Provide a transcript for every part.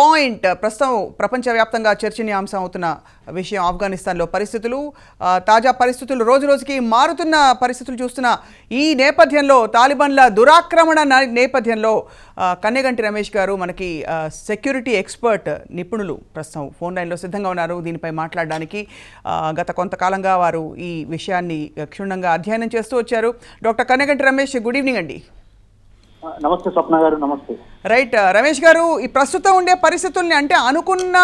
Point ప్రస్తుతం ప్రపంచవ్యాప్తంగా చర్చనీయాంశం అవుతున్న విషయం ఆఫ్ఘనిస్తాన్లో పరిస్థితులు, తాజా పరిస్థితులు రోజు రోజుకి మారుతున్న పరిస్థితులు చూస్తున్న ఈ నేపథ్యంలో తాలిబాన్ల దురాక్రమణ నేపథ్యంలో కన్నెగంటి రమేష్ గారు మనకి సెక్యూరిటీ ఎక్స్పర్ట్ నిపుణులు ప్రస్తుతం ఫోన్ లైన్లో సిద్ధంగా ఉన్నారు దీనిపై మాట్లాడడానికి. గత కొంతకాలంగా వారు ఈ విషయాన్ని క్షుణ్ణంగా అధ్యయనం చేస్తూ వచ్చారు. Doctor Kanneganti Ramesh, good evening అండి. నమస్తే స్వప్న గారు. నమస్తే. రైట్ రమేష్ గారు, ఈ ప్రస్తుతం ఉండే పరిస్థితుల్ని అంటే అనుకున్న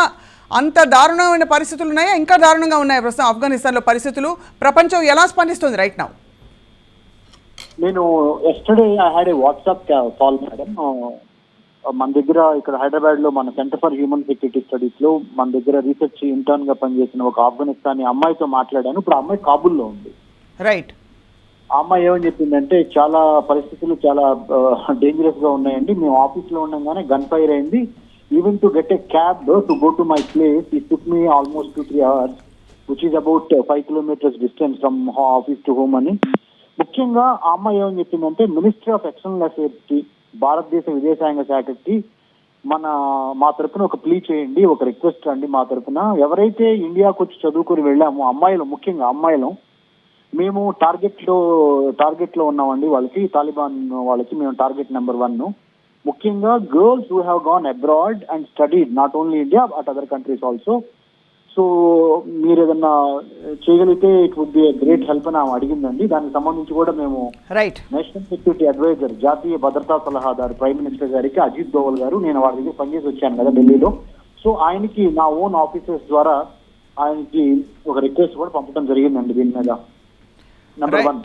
అంత దారుణమైన పరిస్థితులు ఉన్నాయా, ఇంకా దారుణంగా ఉన్నాయా ప్రస్తుతం ఆఫ్ఘనిస్తాన్లో పరిస్థితులు? ప్రపంచం ఎలా స్పందిస్తుంది రైట్ నౌ? నేను yesterday I had a WhatsApp call madam. మన దగ్గర ఇక్కడ హైదరాబాద్ లో మన centre for human security studies లో మన దగ్గర రీసెర్చ్ ఇంటర్న్ గా పనిచేసిన ఒక ఆఫ్ఘనిస్తానీ అమ్మాయితో మాట్లాడాను. ఇప్పుడు ఆ అమ్మాయి కాబూల్లో ఉంది. రైట్. ఆ అమ్మాయి ఏమని చెప్పిందంటే, చాలా పరిస్థితులు చాలా డేంజరస్ గా ఉన్నాయండి. మేము ఆఫీస్ లో ఉండగానే గన్ ఫైర్ అయింది. Even to get a cab to go to my place it took me almost 2-3 hours, which is about 5 kilometers distance from office to home అని. ముఖ్యంగా ఆ అమ్మాయి ఏమని చెప్పిందంటే, మినిస్ట్రీ ఆఫ్ ఎక్స్టర్నల్ అఫైర్స్ కి, భారతదేశ విదేశాంగ శాఖకి మా తరఫున ఒక ప్లీ చేయండి, ఒక రిక్వెస్ట్ అండి మా తరఫున. ఎవరైతే ఇండియాకు వచ్చి చదువుకొని వెళ్ళామో అమ్మాయిలు, ముఖ్యంగా అమ్మాయిలు, మేము టార్గెట్ లో ఉన్నామండి. వాళ్ళకి తాలిబాన్ వాళ్ళకి మేము టార్గెట్ నెంబర్ 1. ముఖ్యంగా girls who have gone abroad and studied not only India but other countries also. So మీరు ఏదన్నా చేయగలిగితే it would be a great help అని ఆమె అడిగిందండి. దానికి సంబంధించి కూడా మేము నేషనల్ సెక్యూరిటీ అడ్వైజర్, జాతీయ భద్రతా సలహాదారు ప్రైమ్ మినిస్టర్ గారికి అజిత్ దోవల్ గారు, నేను వారి దగ్గర పనిచేసి వచ్చాను కదా ఢిల్లీలో. సో ఆయనకి నా ఓన్ ఆఫీసర్స్ ద్వారా ఆయనకి ఒక రిక్వెస్ట్ కూడా పంపడం జరిగిందండి దీని మీద. నెంబర్ 1.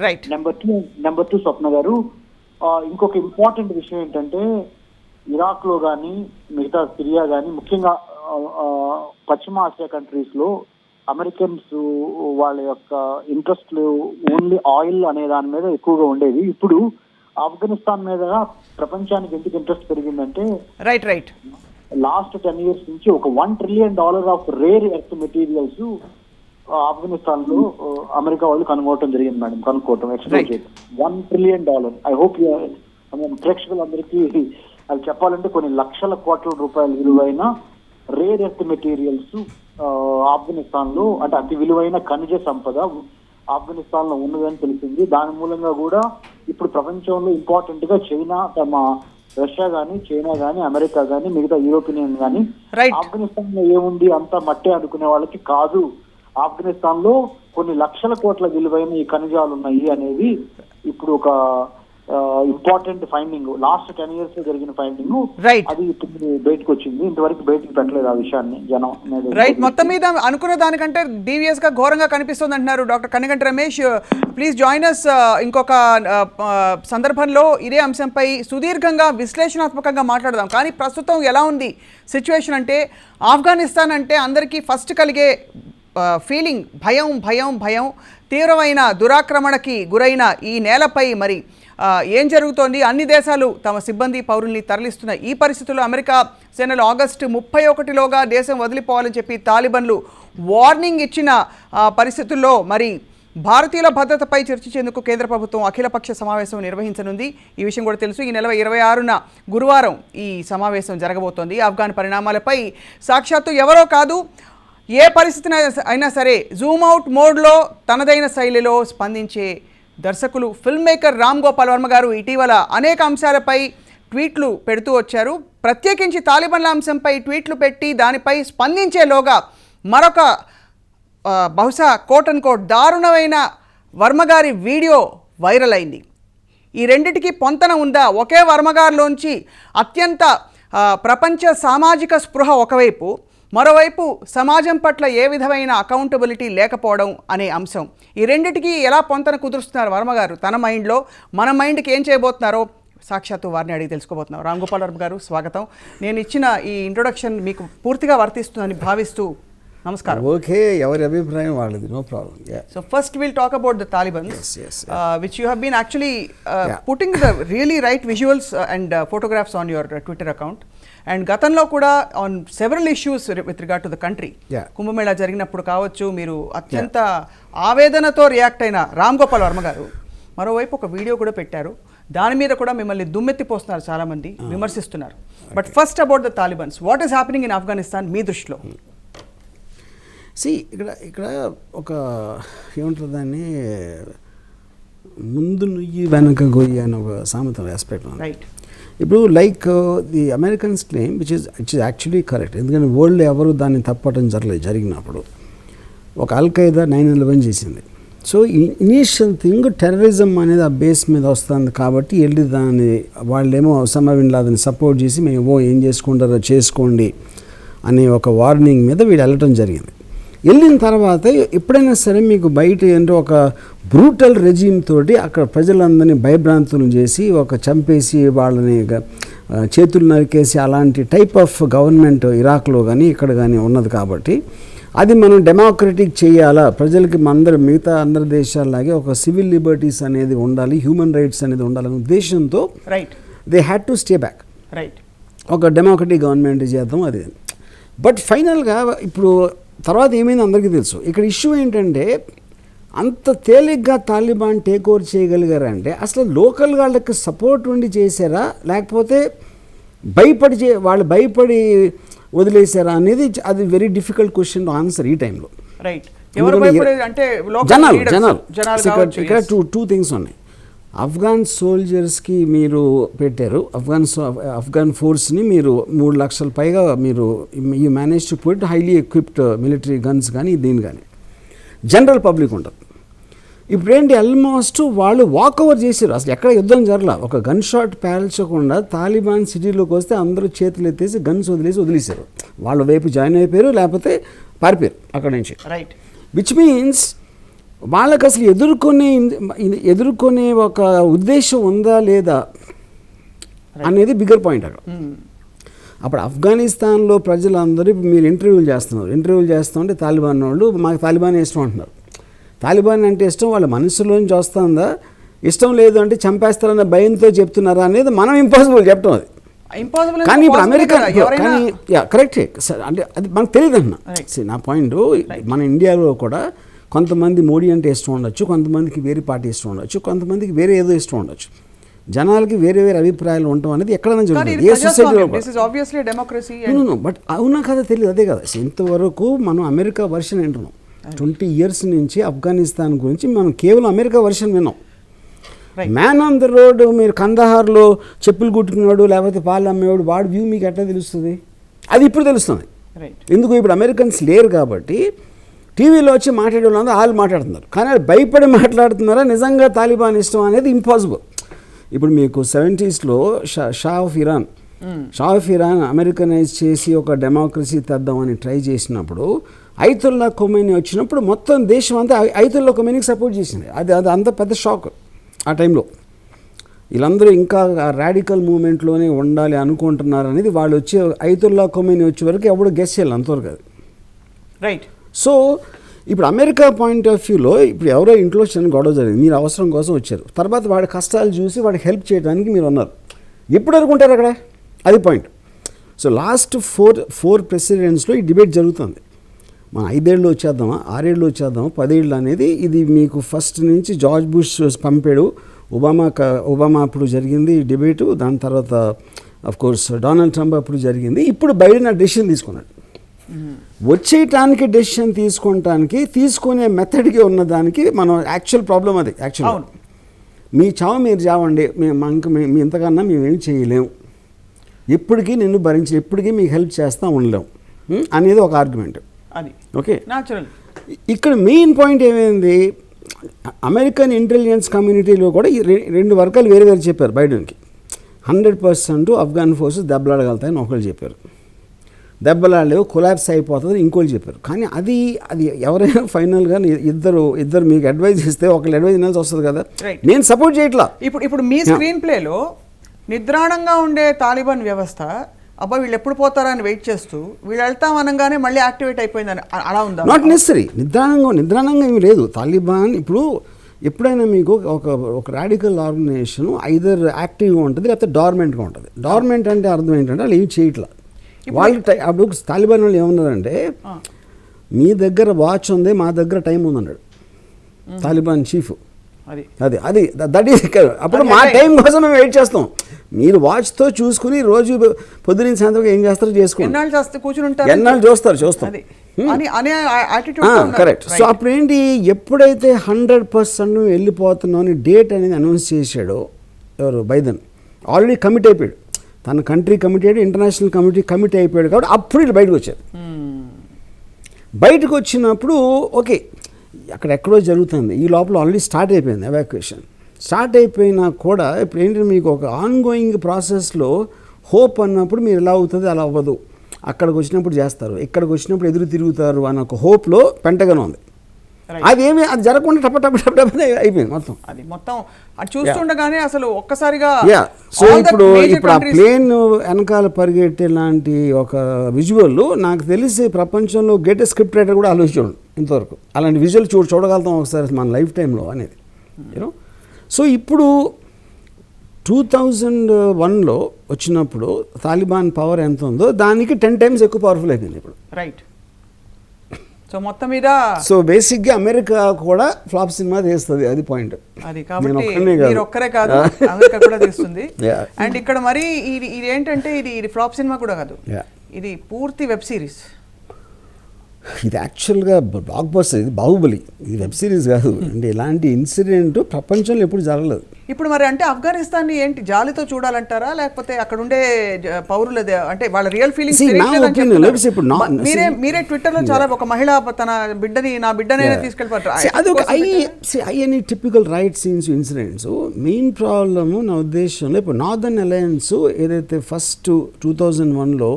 రైట్. నెంబర్ 2 స్వప్న గారు, ఇంకొక ఇంపార్టెంట్ విషయం ఏంటంటే, ఇరాక్ లో కానీ మిగతా సిరియా కానీ, ముఖ్యంగా పశ్చిమ ఆసియా కంట్రీస్ లో అమెరికన్స్ వాళ్ళ యొక్క ఇంట్రెస్ట్లు ఓన్లీ ఆయిల్ అనే దాని మీద ఎక్కువగా ఉండేది. ఇప్పుడు ఆఫ్ఘనిస్తాన్ మీద ప్రపంచానికి ఎందుకు ఇంట్రెస్ట్ పెరిగిందంటే, రైట్ లాస్ట్ 10 years నుంచి ఒక $1 trillion of rare earth materials Afghanistan లో అమెరికా వాళ్ళు కనుక్కోవటం జరిగింది మేడం. ఎక్స్ప్లోర్ చేయడం $1 trillion. ఐ హోప్ ప్రేక్షకులందరికీ అది చెప్పాలంటే కొన్ని లక్షల కోట్ల రూపాయల విలువైన రేర్ ఎర్త్ మెటీరియల్స్ ఆఫ్ఘనిస్తాన్ లో, అంటే అతి విలువైన ఖనిజ సంపద ఆఫ్ఘనిస్తాన్ లో ఉన్నదని తెలిసింది. దాని మూలంగా కూడా ఇప్పుడు ప్రపంచంలో ఇంపార్టెంట్ గా చైనా, రష్యా గానీ, చైనా గానీ, అమెరికా గానీ, మిగతా యూరోపియన్ గానీ ఆఫ్ఘనిస్తాన్ లో ఏముంది అంతా మట్టే అనుకునే వాళ్ళకి కాదు, ఆఫ్ఘనిస్తాన్ లో కొన్ని లక్షల కోట్ల విలువైన ఈ ఖనిజాలు ఉన్నాయి అనేది ఇప్పుడు ఒక ఇంపార్టెంట్ ఫైండింగ్. లాస్ట్ 10 years లో జరిగిన ఫైండింగ్. అది ఇప్పుడు బయటకు వచ్చింది. ఇంతవరకు బయటకు పెట్టలేదు ఆ విషయాన్ని జనం. రైట్. మొత్తం మీద అనుకున్న దానికంటే డీవియస్ గా ఘోరంగా కనిపిస్తుంది అంటున్నారు doctor Kanneganti Ramesh. Please join us ఇంకొక సందర్భంలో ఇదే అంశంపై సుదీర్ఘంగా విశ్లేషణాత్మకంగా మాట్లాడదాం. కానీ ప్రస్తుతం ఎలా ఉంది సిచ్యువేషన్ అంటే, ఆఫ్ఘనిస్తాన్ అంటే అందరికీ ఫస్ట్ కలిగే ఫీలింగ్ భయం. తీవ్రమైన దురాక్రమణకి గురైన ఈ నేలపై మరి ఏం జరుగుతోంది? అన్ని దేశాలు తమ సిబ్బంది, పౌరుల్ని తరలిస్తున్న ఈ పరిస్థితుల్లో అమెరికా సేనలు ఆగస్టు 31లోగా దేశం వదిలిపోవాలని చెప్పి తాలిబాన్లు వార్నింగ్ ఇచ్చిన పరిస్థితుల్లో మరి భారతీయుల భద్రతపై చర్చించేందుకు కేంద్ర ప్రభుత్వం అఖిలపక్ష సమావేశం నిర్వహించనుంది. ఈ విషయం కూడా తెలుసు. ఈ నెల 26న గురువారం ఈ సమావేశం జరగబోతోంది. ఆఫ్ఘాన్ పరిణామాలపై సాక్షాత్తు ఎవరో కాదు, ఏ పరిస్థితిని అయినా సరే జూమ్ అవుట్ మోడ్లో తనదైన శైలిలో స్పందించే దర్శకులు, ఫిల్మ్ మేకర్ రామ్ గోపాల్ వర్మ గారు ఇటీవల అనేక అంశాలపై ట్వీట్లు పెడుతూ వచ్చారు. ప్రత్యేకించి తాలిబాన్ల అంశంపై ట్వీట్లు పెట్టి దానిపై స్పందించేలోగా మరొక బహుశా కోట్ అండ్ కోట్ దారుణమైన వర్మగారి వీడియో వైరల్ అయింది. ఈ రెండిటికి పొంతన ఉందా? ఒకే వర్మగారిలోంచి అత్యంత ప్రపంచ సామాజిక స్పృహ ఒకవైపు, మరోవైపు సమాజం పట్ల ఏ విధమైన అకౌంటబిలిటీ లేకపోవడం అనే అంశం. ఈ రెండిటికి ఎలా పొంతన కుదురుస్తున్నారు వర్మగారు తన మైండ్లో? మన మైండ్కి ఏం చేయబోతున్నారో సాక్షాత్తు వారిని అడిగి తెలుసుకోబోతున్నాం. రామ్ గోపాల్ వర్మ గారు, స్వాగతం. నేను ఇచ్చిన ఈ ఇంట్రొడక్షన్ మీకు పూర్తిగా వర్తిస్తుందని భావిస్తూ నమస్కారం. ఓకే, ఎవరి అభిప్రాయం వాళ్ళది, no problem. So first we'll talk about the Taliban, which you have been actually putting the really right visuals and photographs on your Twitter account. And గతంలో కూడా on several issues with regard to the country. Kumbh Mela జరిగినప్పుడు కావచ్చు, మీరు అత్యంత ఆవేదనతో react అయిన రామ్ గోపాల్ వర్మ గారు మరోవైపు ఒక వీడియో కూడా పెట్టారు. దాని మీద కూడా మిమ్మల్ని దుమ్మెత్తిపోస్తున్నారు చాలామంది, విమర్శిస్తున్నారు. But first about the Talibans, what is happening in Afghanistan మీ దృష్టిలో? ఇక్కడ ఒక ఏమంటారు దాన్ని, ముందు నుయ్యి వెనక గొయ్యి అని ఒక సామెత ఆస్పెక్ట్ ఉంది. రైట్. ఇప్పుడు like the Americans claim which is actually correct. ఎందుకంటే వరల్డ్ ఎవరు దాన్ని తప్పటం జరిగినప్పుడు ఒక అల్ఖైదా 9/11 చేసింది. సో ఇనీషియల్ థింగ్ టెర్రరిజం అనేది ఆ బేస్ మీద వస్తుంది కాబట్టి వెళ్ళి దాన్ని వాళ్ళేమో ఒసామా బిన్ లాదెన్ సపోర్ట్ చేసి మేము ఏం చేసుకుంటారో చేసుకోండి అనే ఒక వార్నింగ్ మీద వీడు వెళ్ళటం జరిగింది. వెళ్ళిన తర్వాత ఎప్పుడైనా సరే మీకు బయట ఏంటో ఒక బ్రూటల్ రెజీమ్ తోటి అక్కడ ప్రజలందరినీ భయభ్రాంతులు చేసి ఒక చంపేసి వాళ్ళని చేతులు నరికేసి అలాంటి టైప్ ఆఫ్ గవర్నమెంట్ ఇరాక్లో కానీ ఇక్కడ కానీ ఉన్నది కాబట్టి అది మనం డెమోక్రటిక్ చేయాలా, ప్రజలకి మిగతా అందరి దేశాల్లాగే ఒక సివిల్ లిబర్టీస్ అనేది ఉండాలి, హ్యూమన్ రైట్స్ అనేది ఉండాలనే ఉద్దేశంతో they had to stay back. Right. ఒక డెమోక్రటిక్ గవర్నమెంట్ చేద్దాం అది. బట్ ఫైనల్గా ఇప్పుడు తర్వాత ఏమైంది అందరికీ తెలుసు. ఇక్కడ ఇష్యూ ఏంటంటే అంత తేలిగ్గా తాలిబాన్ టేక్ ఓవర్ చేయగలిగారంటే అసలు లోకల్ వాళ్ళకి సపోర్ట్ ఉండి చేశారా, లేకపోతే వాళ్ళు భయపడి వదిలేశారా అనేది అది very difficult question to answer ఈ టైంలో. రైట్. జనాలు ఇక్కడ టూ థింగ్స్ ఉన్నాయి. ఆఫ్ఘన్ సోల్జర్స్కి మీరు పెట్టారు, ఆఫ్ఘన్ ఫోర్స్ని మీరు 3 లక్షల పైగా మీరు you manage to put highly equipped military guns కానీ దీని కానీ జనరల్ పబ్లిక్ ఉంటుంది. ఇప్పుడు ఏంటి ఆల్మోస్ట్ వాళ్ళు వాక్ ఓవర్ చేశారు, అసలు ఎక్కడ యుద్ధం జరగల. ఒక గన్ షాట్ పేల్చకుండా తాలిబాన్ సిటీలోకి వస్తే అందరూ చేతులు ఎత్తేసి గన్స్ వదిలేశారు. వాళ్ళ వైపు జాయిన్ అయిపోయారు, లేకపోతే పారిపోయారు అక్కడ నుంచి. రైట్. విచ్ మీన్స్ వాళ్ళకి అసలు ఎదుర్కొనే ఒక ఉద్దేశం ఉందా లేదా అనేది బిగ్గర్ పాయింట్ అక్కడ. అప్పుడు ఆఫ్ఘనిస్తాన్లో ప్రజలందరూ మీరు ఇంటర్వ్యూలు చేస్తుంటే తాలిబాన్ వాళ్ళు మాకు తాలిబాన్ ఇష్టం అంటున్నారు. తాలిబాన్ అంటే ఇష్టం వాళ్ళ మనసులోంచి వస్తుందా, ఇష్టం లేదు అంటే చంపేస్తారన్న భయంతో చెప్తున్నారా అనేది మనం ఇంపాసిబుల్ చెప్పడం. అది కానీ ఇప్పుడు అమెరికా కానీ కరెక్టే అంటే అది మనకు తెలియదు అన్న. నా పాయింట్ మన ఇండియాలో కూడా కొంతమంది మోడీ అంటే ఇష్టం ఉండొచ్చు, కొంతమందికి వేరే పార్టీ ఇష్టం ఉండొచ్చు, కొంతమందికి వేరే ఏదో ఇష్టం ఉండొచ్చు. జనాలకి వేరే అభిప్రాయాలు ఉండటం అనేది ఎక్కడైనా జరుగుతుంది, ఏ సొసైటీలో. బట్ అవునా కదా తెలియదు. అదే కదా ఇంతవరకు మనం అమెరికా వర్షన్ వింటున్నాం. 20 years నుంచి ఆఫ్ఘనిస్తాన్ గురించి మనం కేవలం అమెరికా వర్షన్ విన్నాం. మ్యాన్ ఆన్ ద రోడ్ మీరు కందహార్లో చెప్పులు కుట్టుకున్నాడు లేకపోతే పాలు అమ్మేవాడు వాడు వ్యూ మీకు ఎట్లా తెలుస్తుంది? అది ఇప్పుడు తెలుస్తుంది. ఎందుకు ఇప్పుడు అమెరికన్స్ లేరు కాబట్టి టీవీలో వచ్చి మాట్లాడే వాళ్ళు మాట్లాడుతున్నారు. కానీ అది భయపడి మాట్లాడుతున్నారా నిజంగా తాలిబాన్ ఇష్టం అనేది ఇంపాసిబుల్. ఇప్పుడు మీకు 70s షా ఆఫ్ ఇరాన్ అమెరికనైజ్ చేసి ఒక డెమోక్రసీ తెద్దామని ట్రై చేసినప్పుడు అయతుల్లా ఖొమైనీ వచ్చినప్పుడు మొత్తం దేశం అంతా అయతుల్లా ఖొమైనీకి సపోర్ట్ చేసింది. అది అంత పెద్ద షాక్ ఆ టైంలో. వీళ్ళందరూ ఇంకా రాడికల్ మూమెంట్లోనే ఉండాలి అనుకుంటున్నారు అనేది వాళ్ళు వచ్చి అయతుల్లా ఖొమైనీ వచ్చే వరకు ఎవడు గెస్ చేయాలి అంతవరకు అది. రైట్. సో ఇప్పుడు అమెరికా పాయింట్ ఆఫ్ వ్యూలో ఇప్పుడు ఎవరో ఇంట్లో చిన్న గొడవ జరిగింది, మీరు అవసరం కోసం వచ్చారు, తర్వాత వాడి కష్టాలు చూసి వాడికి హెల్ప్ చేయడానికి మీరు ఉన్నారు. ఎప్పుడు అనుకుంటారు అక్కడ? అది పాయింట్. సో లాస్ట్ ఫోర్ ప్రెసిడెంట్స్లో ఈ డిబేట్ జరుగుతుంది. మన 5 ఏళ్ళు వచ్చేద్దామా, 6 ఏళ్ళు వచ్చేద్దామా, 10 ఏళ్ళు అనేది ఇది మీకు ఫస్ట్ నుంచి జార్జ్ బుష్ పంపాడు, ఒబామా అప్పుడు జరిగింది డిబేటు, దాని తర్వాత అఫ్కోర్స్ డొనాల్డ్ ట్రంప్ అప్పుడు జరిగింది, ఇప్పుడు బైడెన్ ఆ డెసిషన్ తీసుకున్నాడు. వచ్చేయటానికి డెసిషన్ తీసుకునే మెథడ్కి ఉన్నదానికి మనం యాక్చువల్ ప్రాబ్లం అది. యాక్చువల్ మీ చావు మీరు చావండి, మీ ఇంతకన్నా మేమేం చేయలేము, ఎప్పటికీ నిన్ను భరించి ఎప్పటికీ మీకు హెల్ప్ చేస్తూ ఉండలేం అనేది ఒక ఆర్గ్యుమెంట్. అది ఓకే. న్యాచురల్. ఇక్కడ మెయిన్ పాయింట్ ఏమైంది, అమెరికన్ ఇంటెలిజెన్స్ కమ్యూనిటీలో కూడా ఈ 2 వర్గాలు వేరే చెప్పారు బైడెన్కి. 100% ఆఫ్ఘన్ ఫోర్సెస్ దెబ్బలాడగలుగుతాయని ఒకళ్ళు చెప్పారు, దెబ్బలాడలేవు కొలాప్స్ అయిపోతుంది ఇంకోళ్ళు చెప్పారు. కానీ అది ఎవరైనా ఫైనల్గా ఇద్దరు మీకు అడ్వైజ్ ఇస్తే ఒకళ్ళు అడ్వైజ్ వినాల్సి వస్తుంది కదా. నేను సపోర్ట్ చేయట్లా. ఇప్పుడు మీ స్క్రీన్ ప్లేలో నిద్రాణంగా ఉండే తాలిబాన్ వ్యవస్థ అబ్బా వీళ్ళు ఎప్పుడు పోతారా అని వెయిట్ చేస్తూ వీళ్ళు వెళ్తాం అనగానే మళ్ళీ యాక్టివేట్ అయిపోయిందని అలా ఉందా? Not necessary. నిద్రాణంగా ఏమి లేదు. తాలిబాన్ ఇప్పుడు ఎప్పుడైనా మీకు ఒక రాడికల్ ఆర్గనైజేషన్ ఐదర్ యాక్టివ్గా ఉంటుంది లేకపోతే డార్మెంట్గా ఉంటుంది. డార్మెంట్ అంటే అర్థం ఏంటంటే వాళ్ళు ఏమి చేయట్లా. వాళ్ళు అప్పుడు తాలిబాన్ వాళ్ళు ఏమన్నారంటే మీ దగ్గర వాచ్ ఉంది మా దగ్గర టైం ఉందన్నాడు తాలిబాన్ చీఫ్. అది అది దట్ ఈస్ అప్పుడు మా టైం కోసం మేము వెయిట్ చేస్తాం. మీరు వాచ్తో చూసుకుని రోజు పొద్దున సాయంత్రం ఏం చేస్తారో చేసుకోండి. ఎన్నాళ్ళు చూస్తాం కరెక్ట్. సో అప్పుడు ఏంటి, ఎప్పుడైతే 100% వెళ్ళిపోతున్నాం అని డేట్ అనేది అనౌన్స్ చేశాడో ఎవరు బైడెన్, ఆల్రెడీ కమిట్ అయిపోయాడు, తన కంట్రీ కమిట్ అయ్యాడు, ఇంటర్నేషనల్ కమిట్ అయిపోయాడు. కాబట్టి అప్పుడు ఇటు బయటకు వచ్చారు. బయటకు వచ్చినప్పుడు ఓకే అక్కడెక్కడో జరుగుతుంది, ఈ లోపల ఆల్రెడీ స్టార్ట్ అయిపోయింది ఎవాక్యుయేషన్. స్టార్ట్ అయిపోయినా కూడా ఇప్పుడు ఏంటంటే మీకు ఒక ఆన్గోయింగ్ ప్రాసెస్లో హోప్ అన్నప్పుడు మీరు ఎలా అవుతుంది అలా అవ్వదు. అక్కడికి వచ్చినప్పుడు చేస్తారు, ఇక్కడికి వచ్చినప్పుడు ఎదురు తిరుగుతారు అన్న ఒక హోప్లో పెంటగానే ఉంది. అది జరగకుండా టప అయిపోయింది మొత్తం. అది మొత్తం అది చూస్తుండగానే అసలు ఒక్కసారిగా. సో ఇప్పుడు ఆ ప్లేన్ వెనకాల పరిగెట్టే లాంటి ఒక విజువల్ నాకు తెలిసి ప్రపంచంలో గ్రేటెస్ట్ స్క్రిప్ట్ రైటర్ కూడా ఆలోచించాడు ఇంతవరకు. అలాంటి విజువల్ చూడగలుగుతాం ఒకసారి మన లైఫ్ టైంలో అనేది యూనో. సో ఇప్పుడు 2001లో వచ్చినప్పుడు తాలిబాన్ పవర్ ఎంత ఉందో దానికి 10 times ఎక్కువ పవర్ఫుల్ అయిపోయింది ఇప్పుడు. రైట్. సో మొత్తం మీద సో బేసిక్గా అమెరికా కూడా ఫ్లాప్ సినిమా తీస్తుంది, అది పాయింట్. అది కాబట్టి మీరు ఒక్కరే కాదు, అమెరికా కూడా తీస్తుంది. అండ్ ఇక్కడ మరి ఇది ఏంటంటే ఇది ఫ్లాప్ సినిమా కూడా కాదు, ఇది పూర్తి వెబ్ సిరీస్. ఇది యాక్చువల్గా బ్లాక్ బస్టర్, ఇది బాహుబలి, ఇది వెబ్ సిరీస్ కాదు. అంటే ఇలాంటి ఇన్సిడెంట్ ప్రపంచంలో ఎప్పుడు జరగలేదు. ఇప్పుడు మరి అంటే ఆఫ్ఘనిస్తాన్ ఏంటి జాలితో చూడాలంటారా, లేకపోతే అక్కడ ఉండే పౌరులు అంటే వాళ్ళ రియల్ ఫీలింగ్స్ మీరే ట్విట్టర్లో చాలా ఒక మహిళ తన నా బిడ్డనే తీసుకెళ్ళిపోతారు. అదొక I typical right scenes incidents. Main problem నా ఉద్దేశంలో ఇప్పుడు నార్దర్న్ అలయన్స్ ఏదైతే ఫస్ట్ 2001లో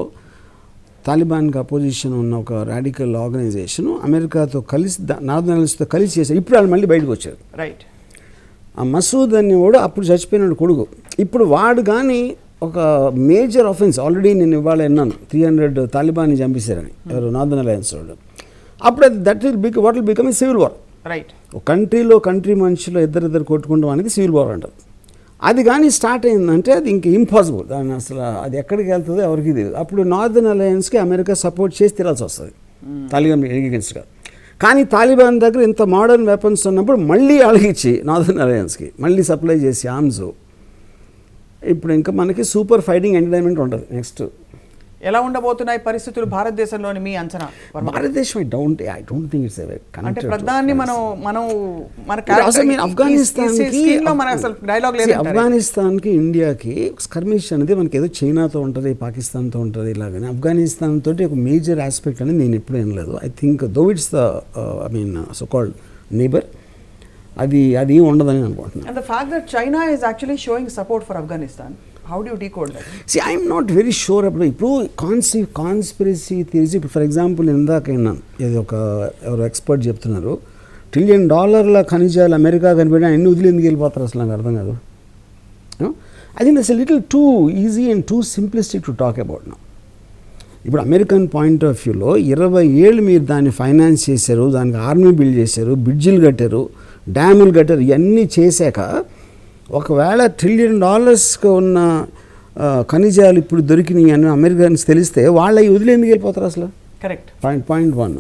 తాలిబాన్కి అపోజిషన్ ఉన్న ఒక రాడికల్ ఆర్గనైజేషన్ అమెరికాతో కలిసి నార్దర్న్ అలయన్స్తో కలిసి చేశారు. ఇప్పుడు వాళ్ళు మళ్ళీ బయటకు వచ్చారు. రైట్. ఆ మసూద్ అనేవాడు అప్పుడు చచ్చిపోయినాడు కొడుకు. ఇప్పుడు వాడు కానీ ఒక మేజర్ ఆఫెన్స్ ఆల్రెడీ నేను ఇవాళ విన్నాను 300 తాలిబాన్ని చంపేశారని ఎవరు నార్దర్న్ అలయన్స్ వాళ్ళు. అప్పుడు what will become a civil war. Right. ఒక కంట్రీ మనుషులు ఇద్దరు కొట్టుకుంటాం అనేది సివిల్ వార్ అంటారు. అది కానీ స్టార్ట్ అయిందంటే అది ఇంక ఇంపాసిబుల్, దాన్ని అసలు అది ఎక్కడికి వెళ్తుందో ఎవరికి తెలియదు. అప్పుడు నార్దర్న్ అలయన్స్కి అమెరికా సపోర్ట్ చేసి తిరాల్సి వస్తుంది తాలిబాన్ ఎగెన్స్ట్గా. కానీ తాలిబాన్ దగ్గర ఇంత మోడర్న్ వెపన్స్ ఉన్నప్పుడు మళ్ళీ అడిగిచ్చి నార్దర్న్ అలయన్స్కి మళ్ళీ సప్లై చేసి ఆర్మ్స్, ఇప్పుడు ఇంకా మనకి సూపర్ ఫైటింగ్ ఎంటర్టైన్మెంట్ ఉంటుంది. నెక్స్ట్ ఎలా ఉండబోతున్నాయి పరిస్థితులు భారతదేశంలోని మీ అంచనా? భారతదేశం ఐ డోంట్ థింక్ ఇట్స్ అంటే ప్రధాని ఆఫ్ఘనిస్తాన్కి ఇండియాకి స్కర్మిష్ అనేది మనకి ఏదో చైనాతో ఉంటుంది, పాకిస్తాన్తో ఉంటుంది ఇలాగని. ఆఫ్ఘనిస్తాన్ తోటి ఒక మేజర్ ఆస్పెక్ట్ అనేది నేను ఎప్పుడు వినలేదు. I think though it's so called neighbour, అది ఉండదని అనుకుంటున్నాను. And the fact that China is actually showing support for Afghanistan, how do you decode that? See, I am not very sure about ఇప్పుడు conspiracy theories. ఇప్పుడు for example ఇందాక విన్నాను, ఇది ఎవరు expert చెప్తున్నారు $1 trillion ఖనిజాలు అమెరికా కనిపెట్టిన అన్ని వదిలి ఎందుకు వెళ్ళిపోతారు అసలు నాకు అర్థం కాదు. I think it's little too easy and two simplistic to talk about now. ఇప్పుడు అమెరికన్ పాయింట్ ఆఫ్ వ్యూలో 20 ఏళ్ళు మీరు దాన్ని ఫైనాన్స్ చేశారు, దానికి ఆర్మీ బిల్డ్ చేశారు, బ్రిడ్జిలు కట్టారు, డ్యాములు కట్టారు, ఇవన్నీ చేశాక ఒకవేళ $1 trillion ఉన్న ఖనిజాలు ఇప్పుడు దొరికినాయి అని అమెరికన్స్ తెలిస్తే వాళ్ళ వదిలి ఎందుకు వెళ్ళిపోతారు అసలు? Correct. Point 1.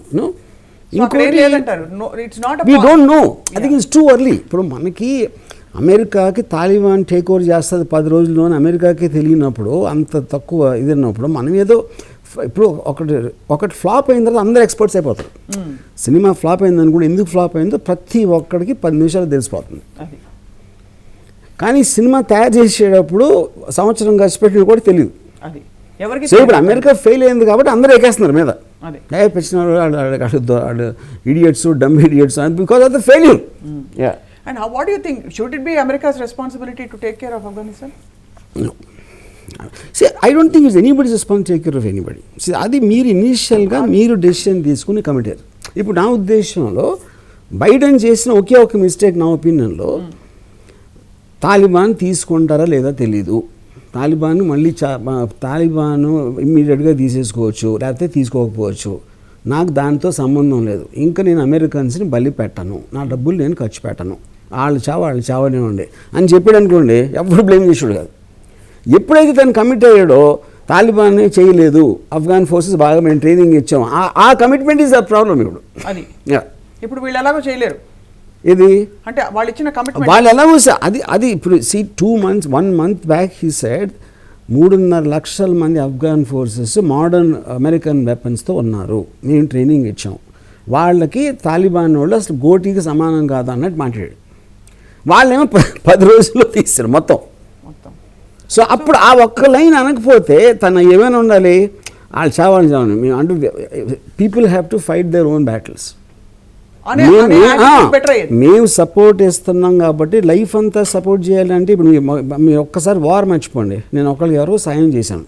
We don't know. I think it's too early. ఇప్పుడు మనకి అమెరికాకి తాలిబాన్ టేక్ ఓవర్ చేస్తుంది 10 రోజుల్లో అని అమెరికాకి తెలియనప్పుడు, అంత తక్కువ ఇది ఉన్నప్పుడు మనం ఏదో ఇప్పుడు ఒకటి ఫ్లాప్ అయిన తర్వాత అందరు ఎక్స్పర్ట్స్ అయిపోతారు. సినిమా ఫ్లాప్ అయిందని కూడా ఎందుకు ఫ్లాప్ అయిందో ప్రతి ఒక్కడికి 10 నిమిషాలు తెలిసిపోతుంది. కానీ సినిమా తయారు చేసేటప్పుడు సంవత్సరం ఖర్చుపెట్టిన కూడా తెలియదు. సో ఇప్పుడు అమెరికా ఫెయిల్ అయింది కాబట్టి అందరూ ఎక్కేస్తున్నారు మీద, పెంచినారు idiots, dumb idiots, because of the failure. And what do you think? Should it be America's responsibility to take care of Afghanistan? No. See, I don't think it's anybody's responsibility to take care of anybody. See, అది మీరు ఇనీషియల్గా మీరు decision తీసుకుని commit అయ్యారు. ఇప్పుడు నా ఉద్దేశంలో Biden చేసిన ఒకే ఒక మిస్టేక్ నా ఒపీనియన్లో, తాలిబాన్ తీసుకుంటారా లేదా తెలీదు. తాలిబాన్ మళ్ళీ తాలిబాను ఇమ్మీడియట్గా తీసేసుకోవచ్చు, లేకపోతే తీసుకోకపోవచ్చు, నాకు దాంతో సంబంధం లేదు. ఇంకా నేను అమెరికన్స్ని బలి పెట్టను, నా డబ్బులు నేను ఖర్చు పెట్టను, వాళ్ళు చావనివ్వండి అని చెప్పాడు అనుకోండి, ఎవరు బ్లేమ్ చేసాడు కాదు. ఎప్పుడైతే తను కమిట్ అయ్యాడో తాలిబాన్ చేయలేదు, ఆఫ్ఘాన్ ఫోర్సెస్ బాగా మేము ట్రైనింగ్ ఇచ్చాము, ఆ కమిట్మెంట్ ఈజ్ ద ప్రాబ్లం. ఇప్పుడు అది ఇప్పుడు వీళ్ళు ఎలాగో చేయలేరు. ఇది అంటే వాళ్ళు ఇచ్చిన కమిట్మెంట్ వాళ్ళు ఎలా వస్తే అది ఇప్పుడు 2 months 1 month back he said 3.5 లక్షల మంది ఆఫ్ఘన్ ఫోర్సెస్ మోడర్న్ అమెరికన్ వెపన్స్తో ఉన్నారు, మేము ట్రైనింగ్ ఇచ్చాం, వాళ్ళకి తాలిబాన్ వాళ్ళు అసలు గోటీకి సమానం కాదు అన్నట్టు మాట్లాడాడు. వాళ్ళేమో 10 రోజుల్లో తీస్తారు మొత్తం. సో అప్పుడు ఆ ఒక్క లైన్ అనకపోతే తన ఏమైనా ఉండాలి, వాళ్ళు చావాలి మేము అంటూ people have to fight their own battles. మేము సపోర్ట్ ఇస్తున్నాం కాబట్టి లైఫ్ అంతా సపోర్ట్ చేయాలంటే ఇప్పుడు మీ ఒక్కసారి వార్ మర్చిపోండి, నేను ఒకరికి ఎవరో సాయం చేశాను,